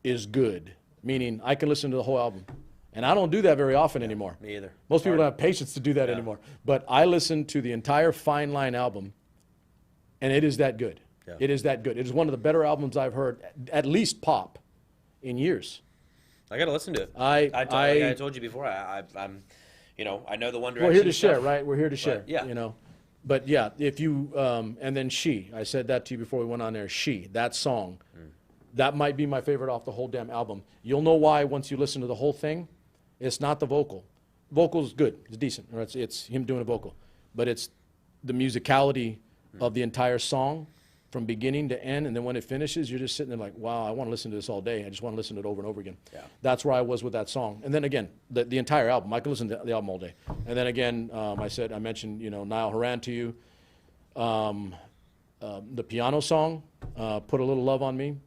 is good, meaning I can listen to the whole album. And I don't do that very often anymore. Me either. Most people don't have patience to do that anymore. But I listened to the entire Fine Line album, and it is that good. Yeah. It is that good. It is one of the better albums I've heard, at least pop, in years. I got to listen to it. I told you before, I'm, I know the One Direction. We're here to share, right? We're here to share. But, yeah. But yeah, if you, and then She, I said that to you before we went on there, She, that song, that might be my favorite off the whole damn album. You'll know why once you listen to the whole thing. It's not the vocal. Vocal's good, it's decent, or it's him doing a vocal. But it's the musicality of the entire song from beginning to end, and then when it finishes, you're just sitting there like, wow, I want to listen to this all day. I just want to listen to it over and over again. Yeah. That's where I was with that song. And then again, the entire album, I could listen to the album all day. And then again, I mentioned, Niall Horan to you. The piano song, Put a Little Love on Me.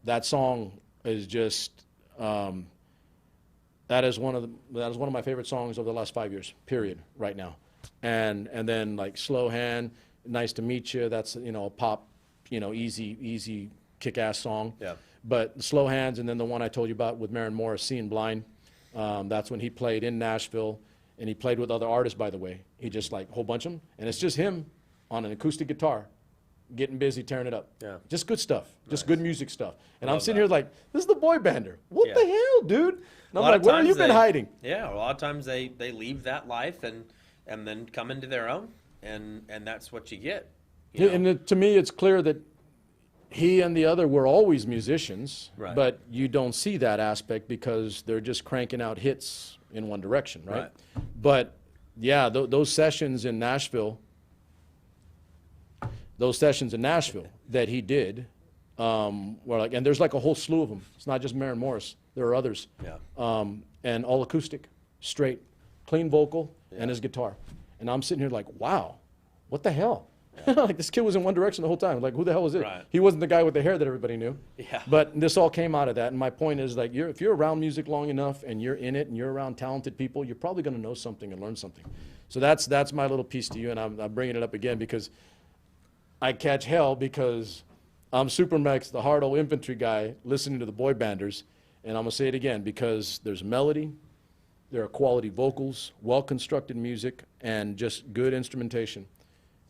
That song is just, that is one of my favorite songs of the last 5 years, period, right now. And then like Slow Hand, Nice to Meet You, that's, a pop, easy kick-ass song. Yeah. But Slow Hands, and then the one I told you about with Maren Morris, Seeing Blind, that's when he played in Nashville, and he played with other artists, by the way. He just like a whole bunch of them, and it's just him on an acoustic guitar, getting busy, tearing it up. Yeah. Just good stuff, just good music stuff. And I'm sitting here like, this is the boy bander. What the hell, dude? And I'm like, where have you been hiding? Yeah, a lot of times they leave that life and then come into their own. And that's what you get. And to me, it's clear that he and the other were always musicians, but you don't see that aspect because they're just cranking out hits in one direction, right? But yeah, those sessions in Nashville that he did, were like, and there's like a whole slew of them. It's not just Maren Morris. There are others. Yeah. And all acoustic, straight, clean vocal, and his guitar. And I'm sitting here like, wow, what the hell? Like, this kid was in one direction the whole time. Like, who the hell was it? Right. He wasn't the guy with the hair that everybody knew. Yeah. But this all came out of that. And my point is, like, if you're around music long enough and you're in it and you're around talented people, you're probably going to know something and learn something. So that's my little piece to you. And I'm bringing it up again because I catch hell because I'm SuperMex, the hard old infantry guy, listening to the boy banders. And I'm going to say it again because there's melody, there are quality vocals, well-constructed music, and just good instrumentation.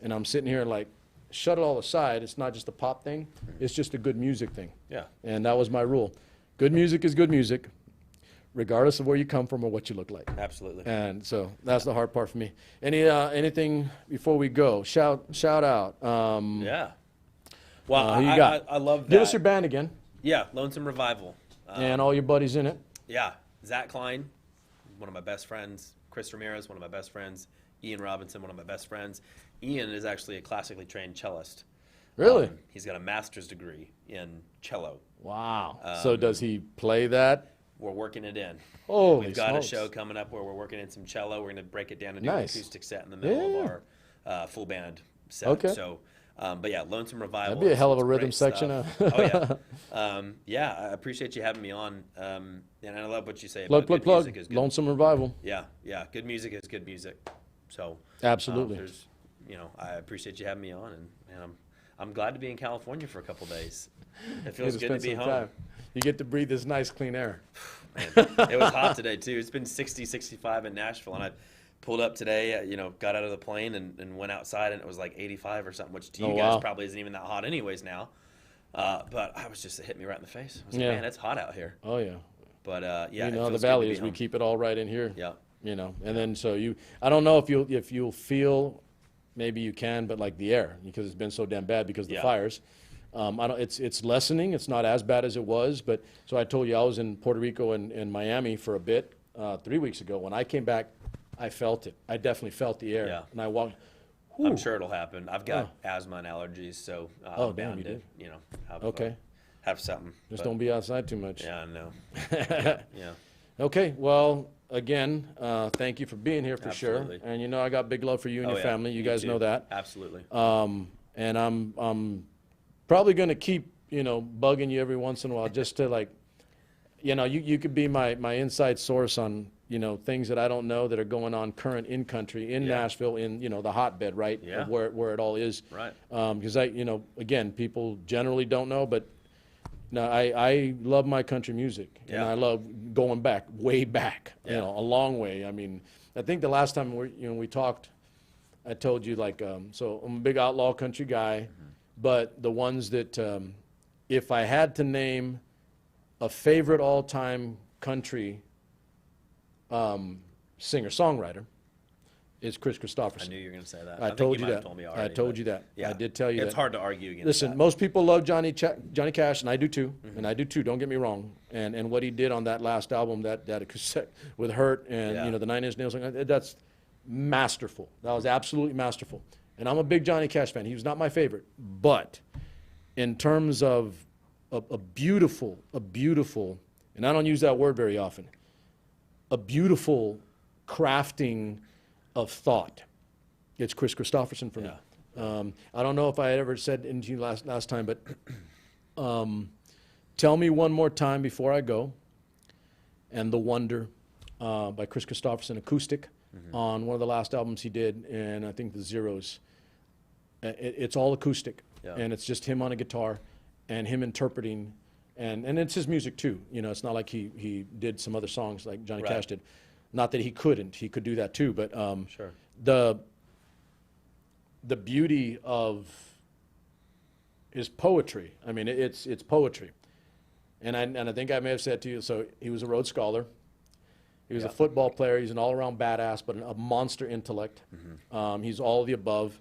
And I'm sitting here like, shut it all aside. It's not just a pop thing. It's just a good music thing. Yeah. And that was my rule. Good music is good music, regardless of where you come from or what you look like. Absolutely. And so that's the hard part for me. Anything before we go? Shout out. Yeah. Well, who you got? I love that. Give us your band again. Yeah, Lonesome Revival. And all your buddies in it. Yeah, Zach Klein, one of my best friends. Chris Ramirez, one of my best friends. Ian Robinson, one of my best friends. Ian is actually a classically trained cellist. Really? He's got a master's degree in cello. Wow. So does he play that? We're working it in. Holy We've got smokes. a show coming up where we're working in some cello. We're going to break it down and do Nice. an acoustic set in the middle of our full band set. Okay. So, but yeah, Lonesome Revival. That'd be a hell of a it's rhythm great section. stuff. Oh yeah. Yeah, I appreciate you having me on. And I love what you say about Plug. good music is good. Lonesome Revival. Yeah. Good music is good music. So Absolutely. I appreciate you having me on, and I'm glad to be in California for a couple days. It You feels get good to spend be some home. time. You get to breathe this nice, clean air. Man, it was hot today too. It's been 60, 65 in Nashville, and I pulled up today. Got out of the plane and went outside, and it was like 85 or something, which to you guys wow. probably isn't even that hot anyways now. But I was just, it hit me right in the face. I was like, Yeah. man, it's hot out here. Oh, yeah. But yeah, You it know, the feels good valley to be is we home. keep it all right in here. Yeah. And then so I don't know if you'll feel, maybe you can, but like the air, because it's been so damn bad because of the Yeah. fires. It's lessening. It's not as bad as it was, but so I told you I was in Puerto Rico and Miami for a bit 3 weeks ago. When I came back, I felt it. I definitely felt the air. Yeah. And I walked. I'm sure it'll happen. I've got asthma and allergies, so Oh, I'm damn, bound you to, did? have, Okay. have something. Just But, don't be outside too much. Yeah, I know. Yeah. Okay, well, again, thank you for being here for Absolutely. sure. And I got big love for you and Oh, your yeah. family. You Me guys too. know that. Absolutely. And I'm probably going to keep, bugging you every once in a while just to like, you could be my inside source on, things that I don't know that are going on current in country, in Yeah. Nashville, in, the hotbed, right? Yeah. Of where it all is. Right. Because again, people generally don't know, but no, I love my country music, and Yeah. I love going back, way back, Yeah. a long way. I mean, I think the last time we talked, I told you like, so I'm a big outlaw country guy, but the ones that, if I had to name a favorite all-time country singer-songwriter, is Chris I Christopherson. knew you were going to say that. I think told you you might that. have told me I already, told but you that. Yeah. I did tell you It's that. hard to argue against Listen, that. most people love Johnny Cash, and I do too, and I do too. Don't get me wrong. And what he did on that last album, that cassette with Hurt, and Yeah. the Nine Inch Nails, that's masterful. That was absolutely masterful. And I'm a big Johnny Cash fan. He was not my favorite, but in terms of a beautiful, and I don't use that word very often, a beautiful crafting of thought. It's Chris Christopherson for me. I don't know if I ever said it to you last time, but Tell Me One More Time Before I Go, and The Wonder by Chris Christopherson, acoustic, on one of the last albums he did, and I think The Zeros. It's all acoustic, Yeah. and it's just him on a guitar and him interpreting, and it's his music too. It's not like he did some other songs like Johnny Right. Cash did. Not that he couldn't, he could do that too, but Sure. the beauty of his poetry. I mean, it's poetry, and I think I may have said to you. So he was a Rhodes Scholar. He was a Yeah. football player. He's an all-around badass, but a monster intellect. He's all of the above,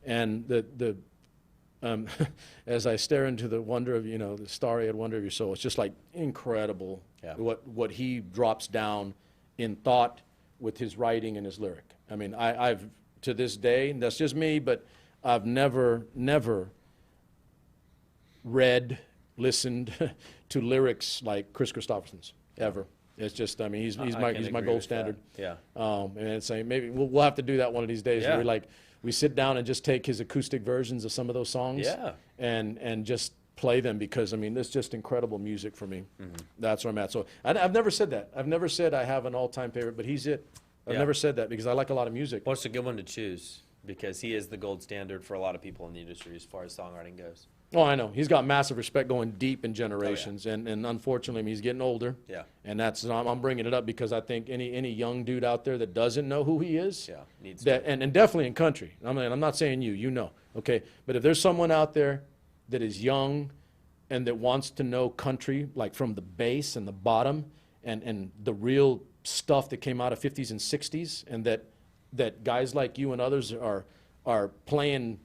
and as I stare into the wonder of the starry-eyed wonder of your soul, it's just like incredible Yeah. what he drops down in thought with his writing and his lyric. I mean, I've to this day, and that's just me, but I've never read listened to lyrics like Chris Christopherson's ever. It's just, I mean, he's my agree gold with standard. that. Yeah. And it's saying maybe we'll have to do that one of these days. Yeah. Where we sit down and just take his acoustic versions of some of those songs. Yeah. And just play them, because I mean, it's just incredible music for me. That's where I'm at. So I've never said that. I've never said I have an all-time favorite, but he's it. I've Yeah. never said that because I like a lot of music. Well, it's a good one to choose because he is the gold standard for a lot of people in the industry as far as songwriting goes. Oh, I know. He's got massive respect going deep in generations, and unfortunately, I mean, he's getting older. Yeah. And I'm bringing it up because I think any young dude out there that doesn't know who he is, Yeah, needs that and definitely in country. I mean, I'm not saying you know, okay, but if there's someone out there that is young and that wants to know country, like from the base and the bottom, and the real stuff that came out of 50s and 60s, and that guys like you and others are playing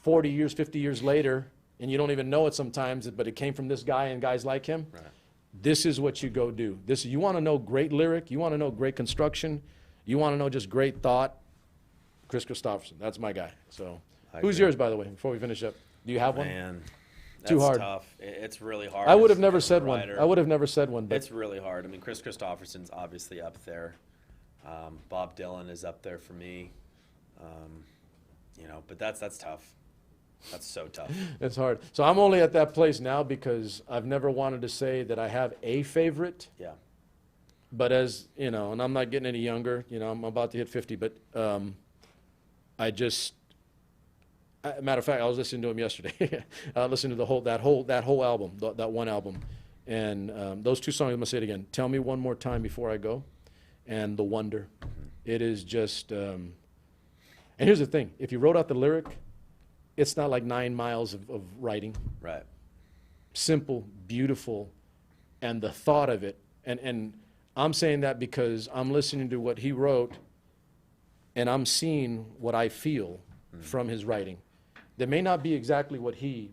40 years, 50 years later, and you don't even know it sometimes, but it came from this guy and guys like him. Right. This is what you go do. You want to know great lyric, you want to know great construction, you want to know just great thought, Chris Christopherson, that's my guy. So, who's agree. yours, by the way, before we finish up? Do you have one? Man, that's Too hard. tough. It's really hard. I would have as never a said one. writer. I would have never said one, but It's really hard. I mean, Chris Christopherson's obviously up there. Bob Dylan is up there for me. But that's tough. That's so tough. it's hard. So I'm only at that place now because I've never wanted to say that I have a favorite. Yeah. But as you know, and I'm not getting any younger. I'm about to hit 50, but matter of fact, I was listening to him yesterday. I listened to that whole album, that one album, and those two songs. I'm gonna say it again. Tell Me One More Time Before I Go, and The Wonder. It is just. And here's the thing: if you wrote out the lyric, it's not like 9 miles of writing. Right. Simple, beautiful, and the thought of it. And I'm saying that because I'm listening to what he wrote, and I'm seeing what I feel from his writing. That may not be exactly what he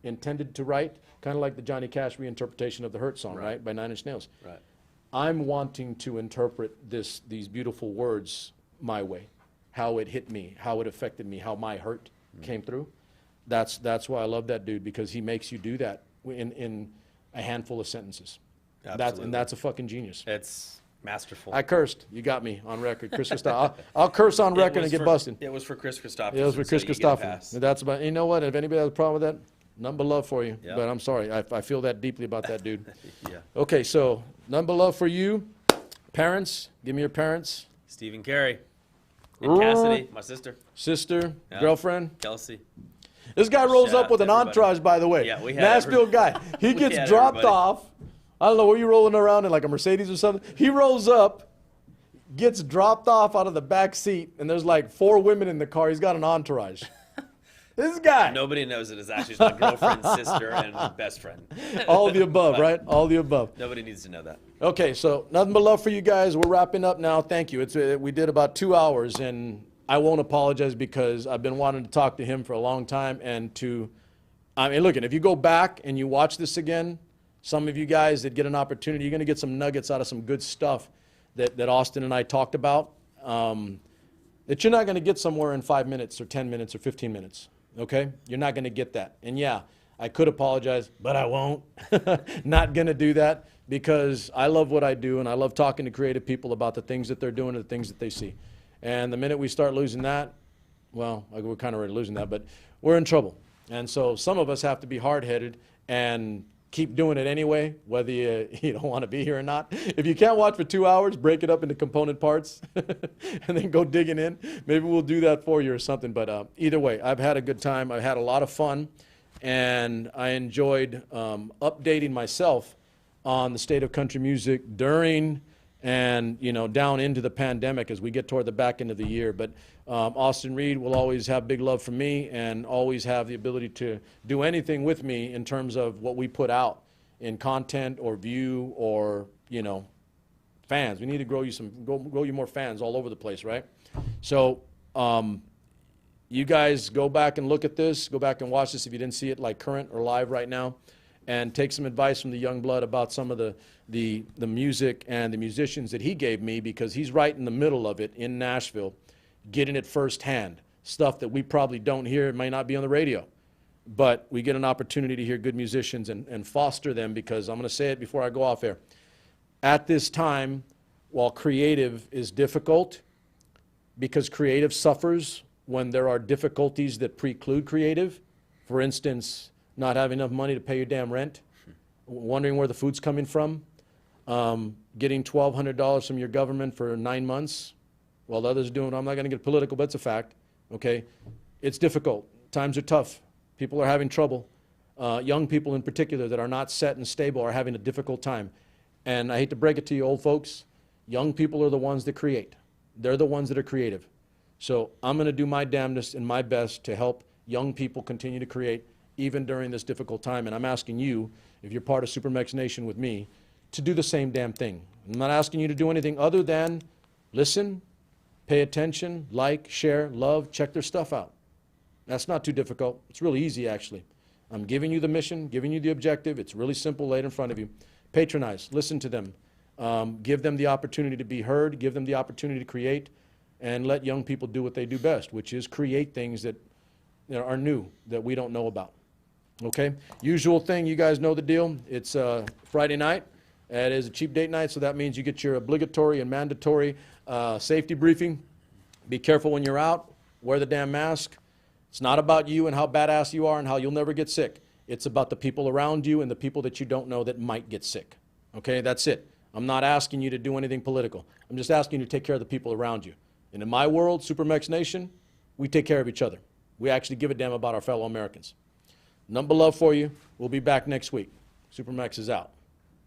intended to write, kind of like the Johnny Cash reinterpretation of the Hurt song, right, by 9 Inch Nails. Right. I'm wanting to interpret these beautiful words my way, how it hit me, how it affected me, how my hurt came through. That's why I love that dude, because he makes you do that in a handful of sentences. Absolutely. That's a fucking genius. It's masterful. I cursed. You got me on record. Chris Christopherson. I'll curse on record and get busted. It was for Chris Christopherson. It was for Chris so you get a Christopherson. pass. That's about. You know what? If anybody has a problem with that, none but love for you. Yeah. But I'm sorry. I feel that deeply about that dude. Yeah. Okay, so none but love for you. Parents, give me your parents. Stephen Carey. And Cassidy, my sister. Sister, Yeah. girlfriend. Kelsey. This guy rolls Shout up out with to an everybody. entourage, by the way. Yeah, we had Nashville guy. He gets had dropped everybody. off. I don't know, were you rolling around in like a Mercedes or something? He rolls up, gets dropped off out of the back seat, and there's like 4 women in the car. He's got an entourage. This guy. Nobody knows it is actually my girlfriend's sister and best friend. All the above, right? All the above. Nobody needs to know that. Okay, so nothing but love for you guys. We're wrapping up now. Thank you. We did about 2 hours, and I won't apologize because I've been wanting to talk to him for a long time. And I mean, look, if you go back and you watch this again, some of you guys that get an opportunity, you're going to get some nuggets out of some good stuff that Austin and I talked about that you're not going to get somewhere in 5 minutes or 10 minutes or 15 minutes. Okay? You're not going to get that. And yeah, I could apologize, but I won't. Not going to do that because I love what I do and I love talking to creative people about the things that they're doing and the things that they see. And the minute we start losing that, well, we're kind of already losing that, but we're in trouble. And so some of us have to be hard-headed and keep doing it anyway, whether you don't want to be here or not. If you can't watch for 2 hours, break it up into component parts and then go digging in. Maybe we'll do that for you or something. But either way, I've had a good time. I've had a lot of fun. And I enjoyed updating myself on the state of country music during and down into the pandemic as we get toward the back end of the year. But Austin Reed will always have big love for me and always have the ability to do anything with me in terms of what we put out in content or view or fans. We need to grow you more fans all over the place, right? So you guys go back and look at this, go back and watch this if you didn't see it like current or live right now, and take some advice from the young blood about some of the music and the musicians that he gave me, because he's right in the middle of it in Nashville, getting it firsthand, stuff that we probably don't hear, it may not be on the radio. but we get an opportunity to hear good musicians and foster them, because I'm going to say it before I go off air. At this time, while creative is difficult, because creative suffers when there are difficulties that preclude creative, for instance, not having enough money to pay your damn rent, wondering where the food's coming from, getting $1,200 from your government for 9 months while the others are doing, I'm not going to get political, but it's a fact, okay? It's difficult. Times are tough. People are having trouble. Young people in particular that are not set and stable are having a difficult time. And I hate to break it to you old folks, young people are the ones that create. They're the ones that are creative. So I'm going to do my damnedest and my best to help young people continue to create even during this difficult time. And I'm asking you, if you're part of SuperMex Nation with me, to do the same damn thing. I'm not asking you to do anything other than listen, pay attention, like, share, love, check their stuff out. That's not too difficult. It's really easy, actually. I'm giving you the mission, giving you the objective. It's really simple, laid in front of you. Patronize, listen to them. Give them the opportunity to be heard, give them the opportunity to create, and let young people do what they do best, which is create things that are new, that we don't know about. Okay? Usual thing, you guys know the deal. It's Friday night. It is a cheap date night, so that means you get your obligatory and mandatory safety briefing. Be careful when you're out. Wear the damn mask. It's not about you and how badass you are and how you'll never get sick. It's about the people around you and the people that you don't know that might get sick. Okay? That's it. I'm not asking you to do anything political. I'm just asking you to take care of the people around you. And in my world, SuperMex Nation, we take care of each other. We actually give a damn about our fellow Americans. Number love for you. We'll be back next week. SuperMex is out.